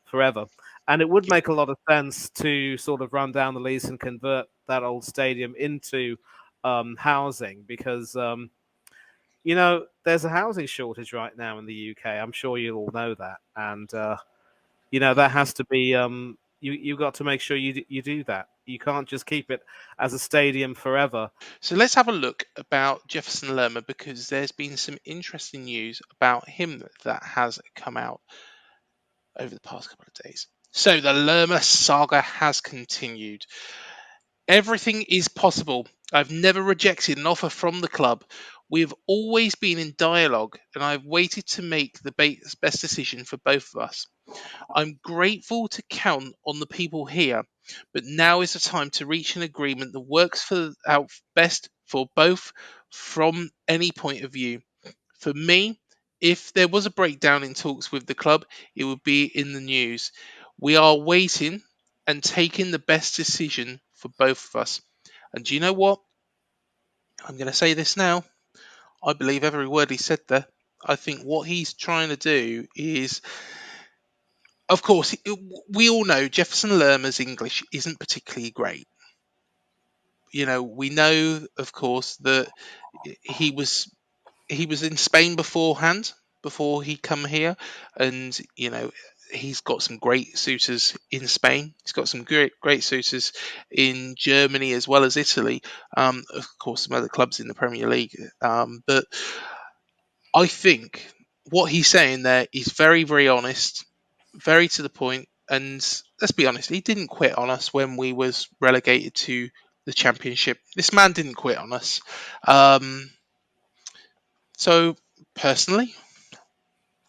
S3: forever. And it would make a lot of sense to sort of run down the lease and convert that old stadium into housing because, there's a housing shortage right now in the UK. I'm sure you all know that. And, that has to be, you've got to make sure you do that. You can't just keep it as a stadium forever.
S1: So let's have a look about Jefferson Lerma because there's been some interesting news about him that has come out over the past couple of days. So the Lerma saga has continued. Everything is possible. I've never rejected an offer from the club. We've always been in dialogue, and I've waited to make the best decision for both of us. I'm grateful to count on the people here, but now is the time to reach an agreement that works for our best for both from any point of view. For me, if there was a breakdown in talks with the club, it would be in the news. We are waiting and taking the best decision for both of us. And do you know what? I'm going to say this now. I believe every word he said there. I think what he's trying to do is, of course, we all know Jefferson Lerma's English isn't particularly great. We know, of course, that he was in Spain beforehand, before he come here, and he's got some great suitors in Spain. He's got some great suitors in Germany as well as Italy. Of course, some other clubs in the Premier League. But I think what he's saying there is very, very honest, very to the point. And let's be honest, he didn't quit on us when we was relegated to the Championship. This man didn't quit on us. So personally,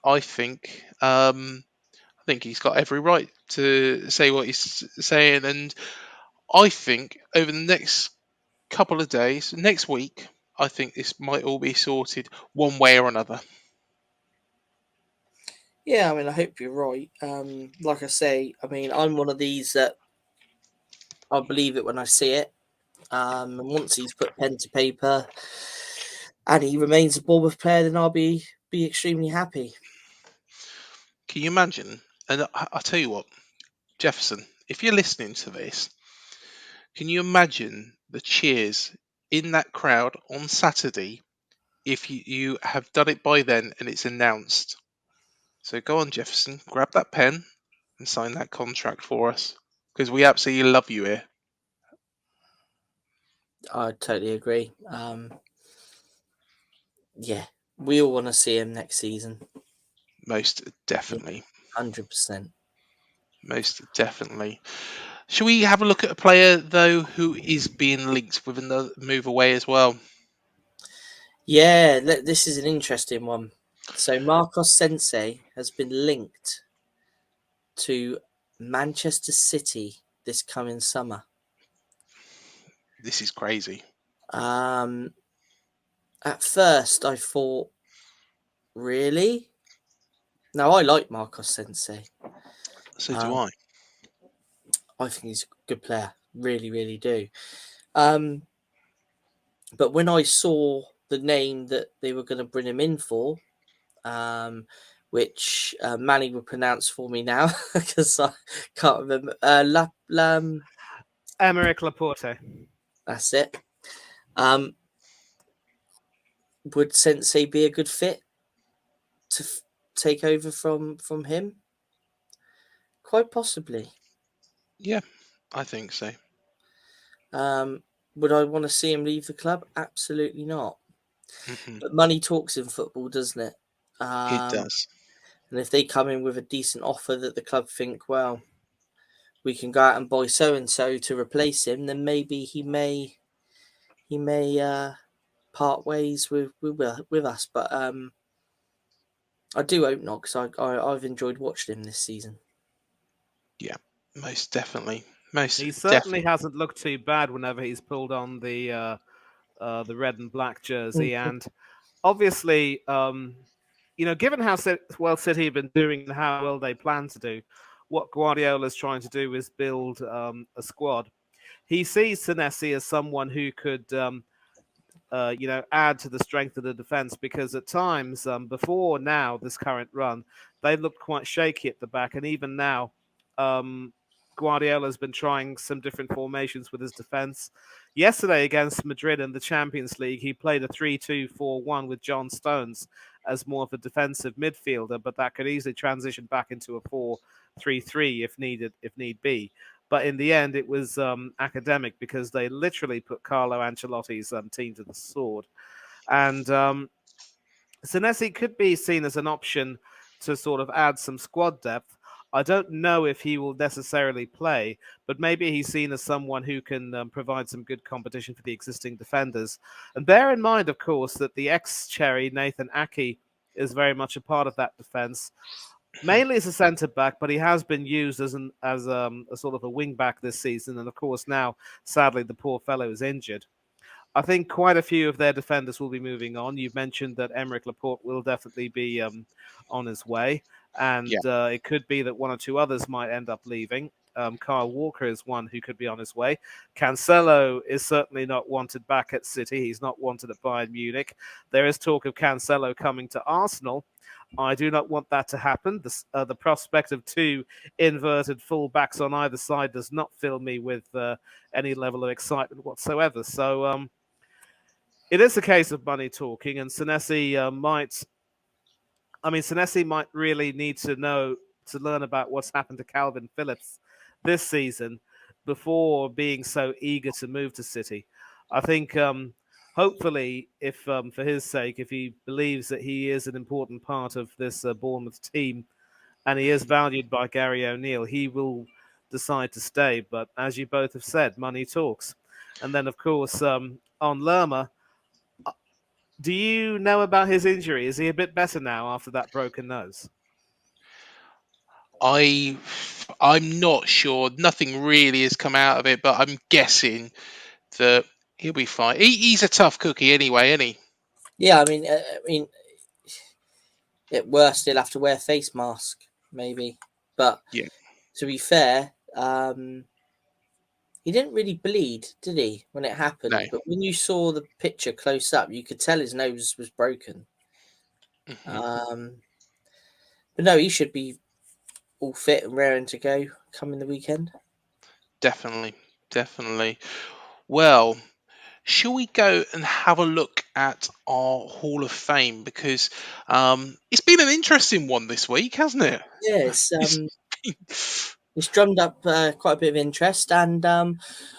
S1: I think he's got every right to say what he's saying, and I think over the next couple of days, next week, I think this might all be sorted one way or another.
S2: Yeah, I mean, I hope you're right. Like I say, I mean, I'm one of these that I believe it when I see it. And once he's put pen to paper and he remains a Bournemouth player, then I'll be extremely happy.
S1: Can you imagine? And I'll tell you what, Jefferson, if you're listening to this, can you imagine the cheers in that crowd on Saturday if you have done it by then and it's announced? So go on, Jefferson, grab that pen and sign that contract for us, because we absolutely love you here.
S2: I totally agree. Yeah, we all want to see him next season.
S1: Most definitely.
S2: 100%.
S1: Most definitely. Shall we have a look at a player, though, who is being linked with another move away as well?
S2: Yeah, this is an interesting one. So Marcos Senesi has been linked to Manchester City this coming summer.
S1: This is crazy.
S2: At first, I thought, really? Now, I like Marcos Senesi.
S1: So do I.
S2: I think he's a good player. Really, really do. But when I saw the name that they were going to bring him in for, which Manny will pronounce for me now because I can't remember.
S3: Emerick Laporte.
S2: That's it. Would Sensei be a good fit to take over from him? Quite possibly.
S1: Yeah, I think so.
S2: Would I want to see him leave the club? Absolutely not.
S1: Mm-hmm.
S2: But money talks in football, doesn't it?
S1: It does.
S2: And if they come in with a decent offer that the club think, well, we can go out and buy so and so to replace him, then maybe he may part ways with us. But I do hope not, because I've enjoyed watching him this season.
S1: Yeah, most definitely.
S3: He certainly hasn't looked too bad whenever he's pulled on the red and black jersey, and obviously, given how well City have been doing and how well they plan to do, what Guardiola's trying to do is build a squad. He sees Senesi as someone who could, add to the strength of the defence, because at times, before now, this current run, they looked quite shaky at the back, and even now, Guardiola's been trying some different formations with his defence. Yesterday against Madrid in the Champions League, he played a 3-2-4-1 with John Stones as more of a defensive midfielder, but that could easily transition back into a 4-3-3 if need be. But in the end, it was academic, because they literally put Carlo Ancelotti's team to the sword. And Senesi could be seen as an option to sort of add some squad depth. I don't know if he will necessarily play, but maybe he's seen as someone who can provide some good competition for the existing defenders. And bear in mind, of course, that the ex-Cherry, Nathan Aki, is very much a part of that defence. Mainly as a centre-back, but he has been used as a sort of a wing-back this season. And, of course, now, sadly, the poor fellow is injured. I think quite a few of their defenders will be moving on. You've mentioned that Emerick Laporte will definitely be on his way, and it could be that one or two others might end up leaving. Kyle Walker is one who could be on his way. Cancelo is certainly not wanted back at City. He's not wanted at Bayern Munich. There is talk of Cancelo coming to Arsenal. I do not want that to happen. The prospect of two inverted fullbacks on either side does not fill me with any level of excitement whatsoever. So it is a case of money talking, and Senesi Senesi might really need to learn about what's happened to Calvin Phillips this season before being so eager to move to City. I think hopefully, if for his sake, if he believes that he is an important part of this Bournemouth team and he is valued by Gary O'Neill, he will decide to stay. But as you both have said, money talks. And then, of course, on Lerma, do you know about his injury? Is he a bit better now after that broken nose?
S1: I'm not sure. Nothing really has come out of it, but I'm guessing that he'll be fine. He's a tough cookie anyway, isn't he?
S2: Yeah, I mean, at worst, he'll have to wear a face mask, maybe. But
S1: Yeah.
S2: to be fair, he didn't really bleed, did he, when it happened?
S1: No.
S2: But when you saw the picture close up, you could tell his nose was broken.
S1: Mm-hmm.
S2: But no, he should be all fit and raring to go coming the weekend.
S1: Definitely. Well, shall we go and have a look at our Hall of Fame? Because it's been an interesting one this week, hasn't it?
S2: Yeah, it's drummed up quite a bit of interest, and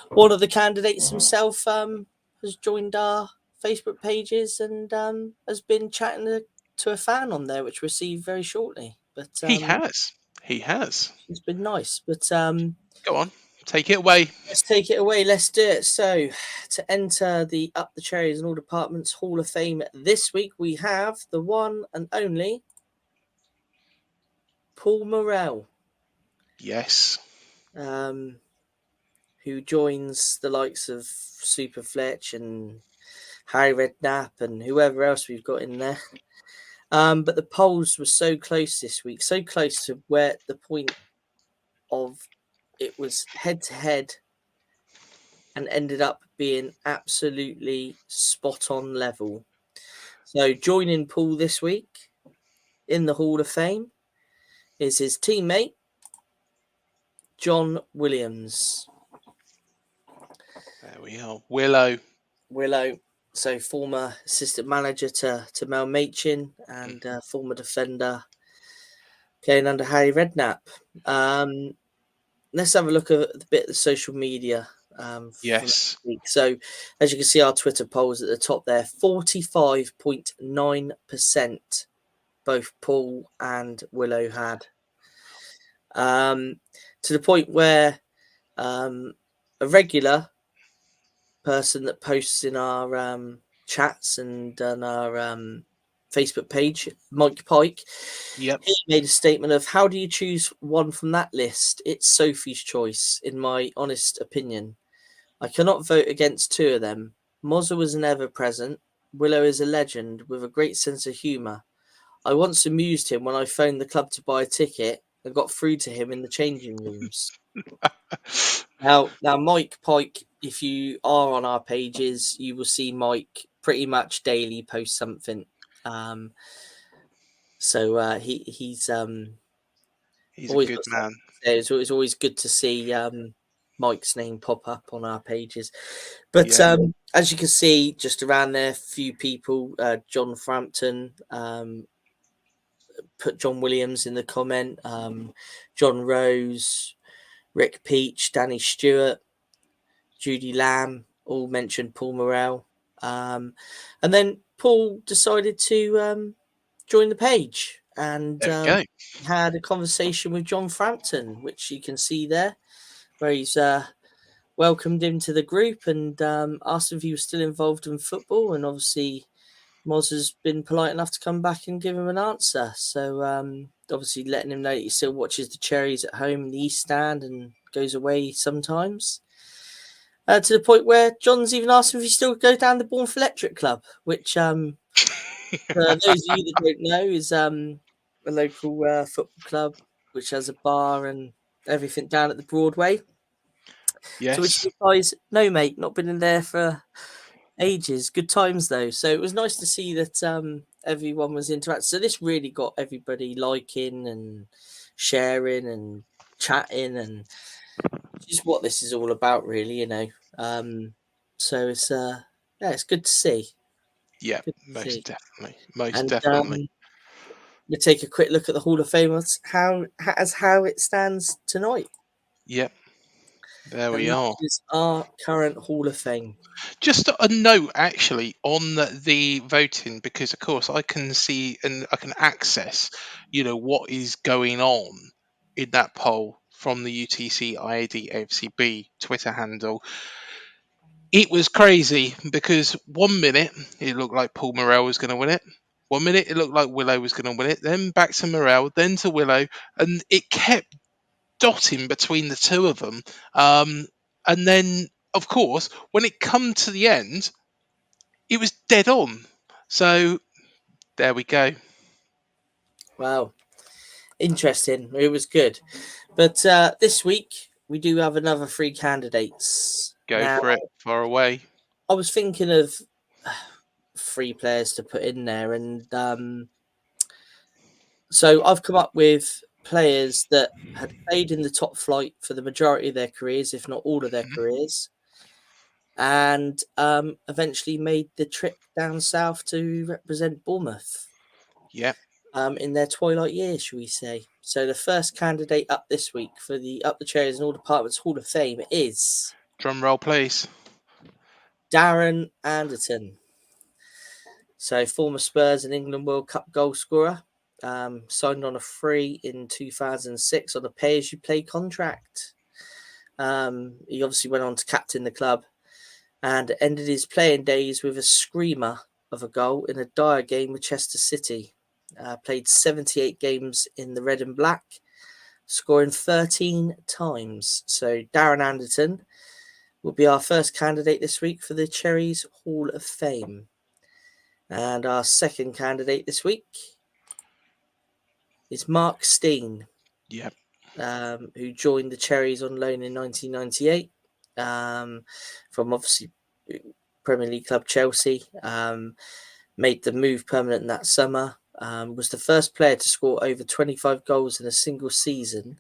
S2: one of the candidates himself has joined our Facebook pages and has been chatting to a fan on there, which we'll see very shortly. But
S1: He has.
S2: it's been nice. But
S1: Go on, take it away.
S2: let's take it away. Let's do it. So, to enter the Up the Cherries and All Departments Hall of Fame this week, we have the one and only Paul Morrell.
S1: Yes.
S2: Who joins the likes of Super Fletch and Harry Redknapp and whoever else we've got in there. But the polls were so close this week, so close to where the point of it was head to head and ended up being absolutely spot on level. So joining Paul this week in the Hall of Fame is his teammate, John Williams.
S1: There we are. Willow.
S2: So former assistant manager to Mel Machin and former defender playing under Harry Redknapp. Let's have a look at a bit of the social media.
S1: Yes.
S2: So as you can see, our Twitter polls at the top there, 45.9% both Paul and Willow had. To the point where a regular person that posts in our chats and on our Facebook page, Mike Pike,
S1: Yep.
S2: he made a statement of, how do you choose one from that list? It's Sophie's choice, in my honest opinion. I cannot vote against two of them. Mozza was an ever-present. Willow is a legend with a great sense of humour. I once amused him when I phoned the club to buy a ticket and got through to him in the changing rooms. Now, Mike Pike, if you are on our pages, you will see Mike pretty much daily post something. So he's
S1: a good man.
S2: It's always good to see Mike's name pop up on our pages. But as you can see, just around there, a few people, John Frampton put John Williams in the comment, John Rose, Rick Peach, Danny Stewart, Judy Lamb, all mentioned Paul Morrell. And then Paul decided to join the page and had a conversation with John Frampton, which you can see there, where he's welcomed him to the group and asked if he was still involved in football. And obviously, Moz has been polite enough to come back and give him an answer. So obviously letting him know that he still watches the Cherries at home in the East Stand and goes away sometimes. to the point where John's even asked him if he still go down the Bournemouth Electric Club, which for those of you that don't know is a local football club which has a bar and everything down at the Broadway. So which
S1: Yes.
S2: you guys know, mate, not been in there for ages. Good times though. So it was nice to see that everyone was interacting. So this really got everybody liking and sharing and chatting, and just what this is all about, really, you know. So it's it's good to see.
S1: Yeah,
S2: Good to
S1: most
S2: see.
S1: definitely. Most
S2: And
S1: definitely.
S2: we take a quick look at the Hall of Fame as how it stands tonight.
S1: Yep. There
S2: And
S1: we
S2: that
S1: are.
S2: is our current Hall of Fame.
S1: Just a note, actually, on the voting, because of course I can see and I can access, what is going on in that poll from the UTCIAD AFCB Twitter handle. It was crazy because 1 minute it looked like Paul Morrell was going to win it. 1 minute it looked like Willow was going to win it. Then back to Morrell, then to Willow, and it kept dotting between the two of them. And then, of course, when it come to the end, it was dead on. So there we go.
S2: Wow. Interesting. It was good. But this week, we do have another 3 candidates.
S1: Go
S2: Now,
S1: for it. Far away.
S2: I was thinking of 3 players to put in there. And so I've come up with players that had played in the top flight for the majority of their careers, if not all of their careers, and eventually made the trip down south to represent Bournemouth.
S1: Yep.
S2: In their twilight years, shall we say. So the first candidate up this week for the Up the Cherries and All Departments Hall of Fame is
S1: Drum roll, please.
S2: Darren Anderton. So former Spurs and England World Cup goal scorer. Signed on a free in 2006 on a pay-as-you-play contract. He obviously went on to captain the club and ended his playing days with a screamer of a goal in a dire game with Chester City. Played 78 games in the red and black, scoring 13 times. So Darren Anderton will be our first candidate this week for the Cherries Hall of Fame. And our second candidate this week is Mark Steen,
S1: Yep.
S2: who joined the Cherries on loan in 1998 from obviously Premier League club Chelsea. Made the move permanent in that summer. Was the first player to score over 25 goals in a single season.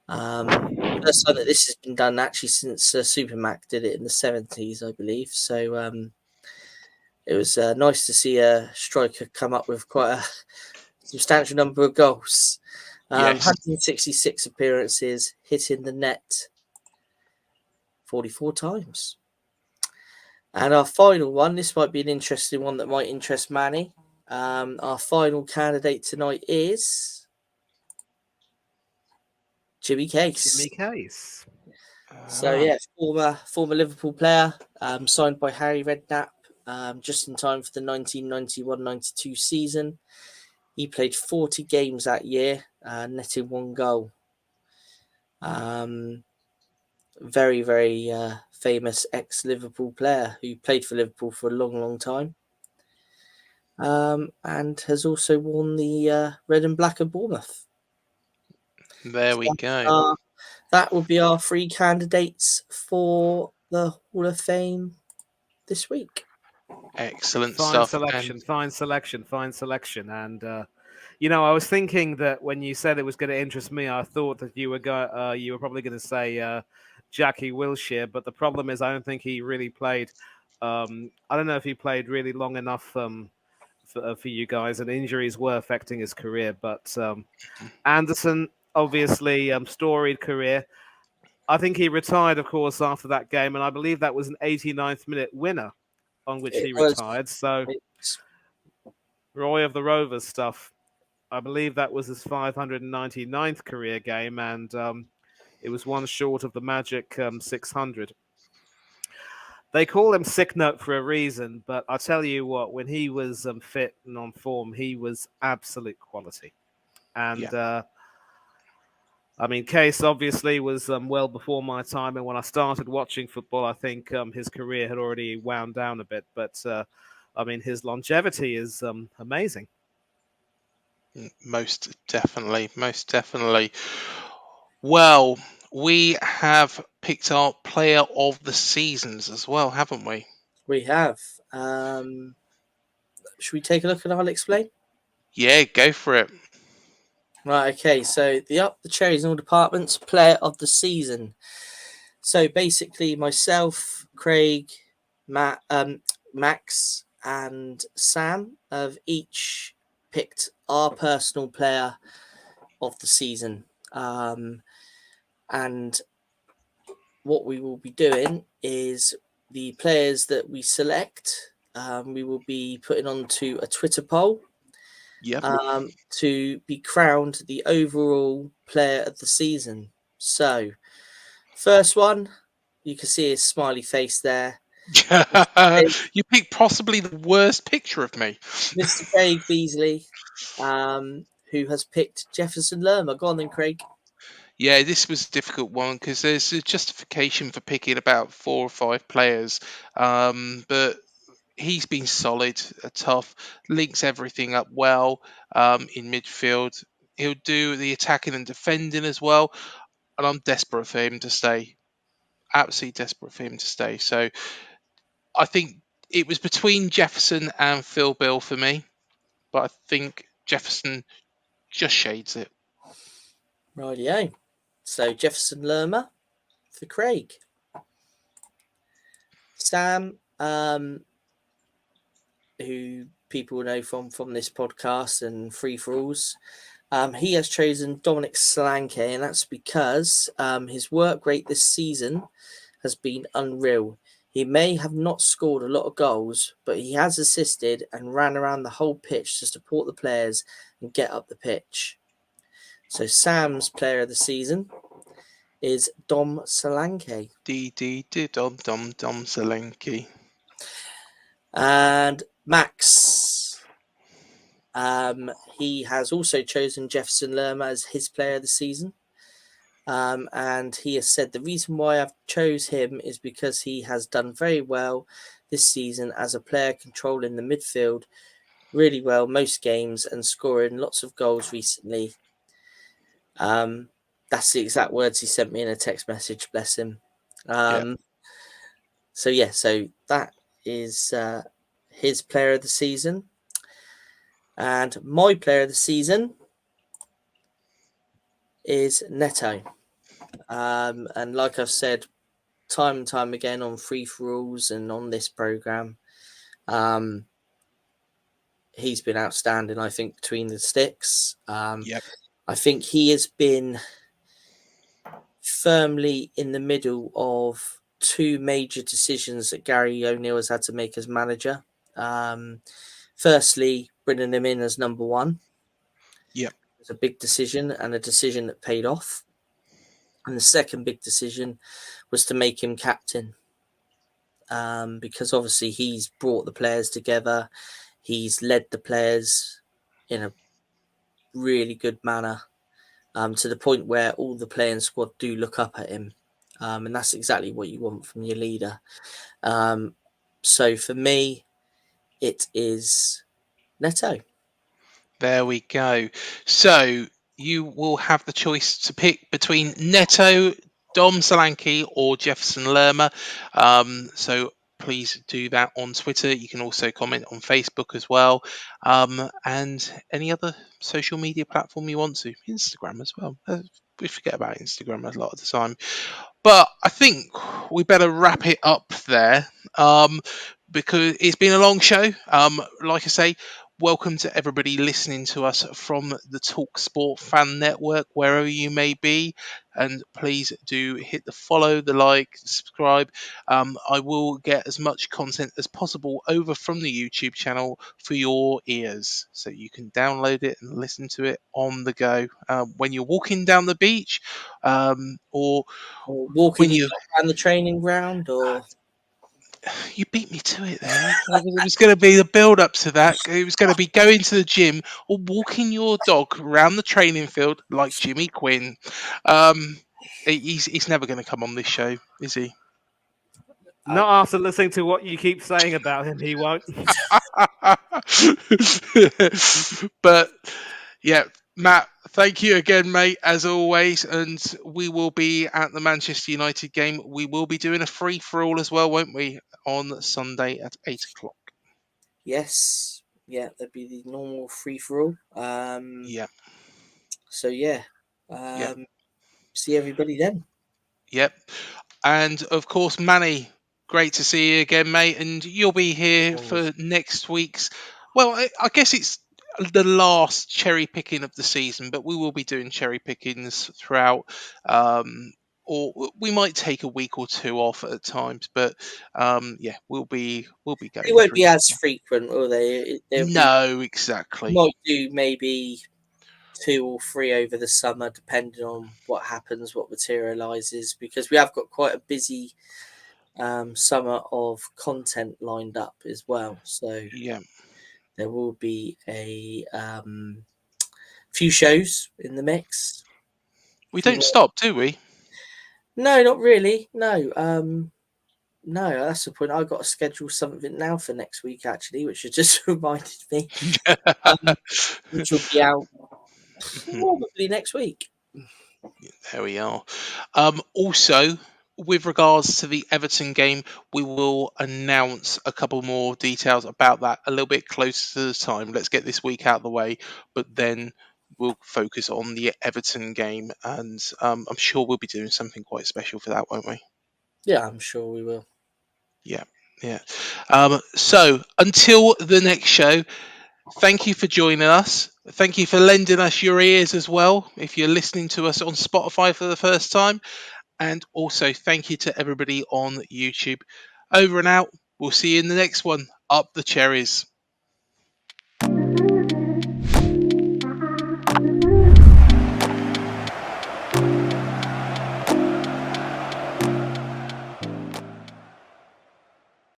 S2: First time that this has been done actually since Supermac did it in the 70s, I believe. So it was nice to see a striker come up with quite a substantial number of goals.
S1: Yes.
S2: 166 appearances, hitting the net 44 times. And our final one, this might be an interesting one that might interest Manny. Our final candidate tonight is Jimmy Case.
S3: Jimmy Case.
S2: So yeah, former Liverpool player, signed by Harry Redknapp just in time for the 1991-92 season. He played 40 games that year, netting 1 goal. Very, very famous ex-Liverpool player who played for Liverpool for a long, long time. And has also worn the red and black of Bournemouth.
S1: There we go.
S2: That would be our 3 candidates for the Hall of Fame this week.
S1: Excellent
S3: Fine
S1: stuff.
S3: selection, fine selection. And, I was thinking that when you said it was going to interest me, I thought that you were probably going to say Jackie Wilshere. But the problem is I don't think he really played. I don't know if he played really long enough for you guys, and injuries were affecting his career. But Anderson, obviously, storied career. I think he retired, of course, after that game, and I believe that was an 89th minute winner on which he retired. So Roy of the Rovers stuff. I believe that was his 599th career game, and it was one short of the magic 600. They call him Sick Note for a reason, but I tell you what, when he was fit and on form, he was absolute quality. And I mean, Case obviously was well before my time, and when I started watching football, I think his career had already wound down a bit. But I mean, his longevity is amazing.
S1: Most definitely, most definitely. Well, we have picked our player of the seasons as well, haven't we?
S2: We have. Should we take a look and I'll explain?
S1: Yeah, go for it.
S2: Right, okay, so the Cherries in all departments, player of the season. So basically, myself, Craig, Matt, Max, and Sam have each picked our personal player of the season. And what we will be doing is the players that we select, we will be putting onto a Twitter poll
S1: Yep.
S2: to be crowned the overall player of the season. So, first one, you can see his smiley face there.
S1: You picked possibly the worst picture of me.
S2: Mr. Craig Beazley, who has picked Jefferson Lerma. Go on then, Craig.
S1: Yeah, this was a difficult one because there's a justification for picking about 4 or 5 players, but he's been solid, tough, links everything up well in midfield. He'll do the attacking and defending as well, and I'm desperate for him to stay. Absolutely desperate for him to stay. So I think it was between Jefferson and Phil Bill for me, but I think Jefferson just shades it.
S2: Rightio. So, Jefferson Lerma for Craig. Sam, who people know from this podcast and Free For Alls, he has chosen Dominic Solanke, and that's because his work rate this season has been unreal. He may have not scored a lot of goals, but he has assisted and ran around the whole pitch to support the players and get up the pitch. So Sam's player of the season is Dom Solanke.
S1: Dom Solanke.
S2: And Max, he has also chosen Jefferson Lerma as his player of the season. And he has said the reason why I've chose him is because he has done very well this season as a player, controlling the midfield really well most games and scoring lots of goals recently. That's the exact words he sent me in a text message, bless him. So that is his player of the season. And my player of the season is Neto. And like I've said time and time again on Free For Alls and on this program, he's been outstanding, I think, between the sticks. I think he has been firmly in the middle of 2 major decisions that Gary O'Neill has had to make as manager. Firstly, bringing him in as number 1.
S1: Yep.
S2: It was a big decision and a decision that paid off. And the second big decision was to make him captain. Because obviously he's brought the players together. He's led the players in a really good manner, to the point where all the playing squad do look up at him. And that's exactly what you want from your leader. So for me, it is Neto.
S1: There we go. So you will have the choice to pick between Neto, Dom Solanke, or Jefferson Lerma. So please do that on Twitter. You can also comment on Facebook as well, and any other social media platform you want to. Instagram as well. We forget about Instagram a lot of the time. But I think we better wrap it up there, because it's been a long show. Like I say, welcome to everybody listening to us from the Talksport fan network, wherever you may be. And please do hit the follow, the like, subscribe. I will get as much content as possible over from the YouTube channel for your ears, so you can download it and listen to it on the go when you're walking down the beach, or
S2: Or walking
S1: when you
S2: around the training ground, or
S1: You beat me to it there. It was going to be the build up to that. It was going to be going to the gym or walking your dog around the training field like Jimmy Quinn. He's never going to come on this show, is he?
S3: Not after listening to what you keep saying about him, he won't.
S1: But yeah, Matt, thank you again, mate, as always. And we will be at the Manchester United game. We will be doing a free for all as well, won't we, on Sunday at 8:00.
S2: Yes, yeah, that'd be the normal free for all.
S1: Yeah,
S2: So yeah,
S1: yeah,
S2: see everybody then.
S1: yep. And of course, Manny, great to see you again, mate. And you'll be here for next week's. Well, I guess it's the last cherry picking of the season, but we will be doing cherry pickings throughout. Or we might take a week or two off at times, but yeah, we'll be going.
S2: They won't be
S1: through.
S2: as frequent, will they? They'll be,
S1: No, exactly.
S2: might do maybe 2 or 3 over the summer, depending on what happens, what materializes, because we have got quite a busy summer of content lined up as well. So
S1: Yeah,
S2: there will be a few shows in the mix.
S1: we
S2: Few
S1: don't
S2: more-
S1: stop, do we?
S2: No, not really. No, no, that's the point. I've got to schedule something now for next week, actually, which has just reminded me, which will be out probably next week.
S1: There we are. Also, with regards to the Everton game, we will announce a couple more details about that a little bit closer to the time. Let's get this week out of the way, but then we'll focus on the Everton game, and I'm sure we'll be doing something quite special for that, won't we?
S2: Yeah, I'm sure we will.
S1: Yeah, yeah. So until the next show, thank you for joining us. Thank you for lending us your ears as well if you're listening to us on Spotify for the first time. And also thank you to everybody on YouTube. Over and out. We'll see you in the next one. Up the cherries.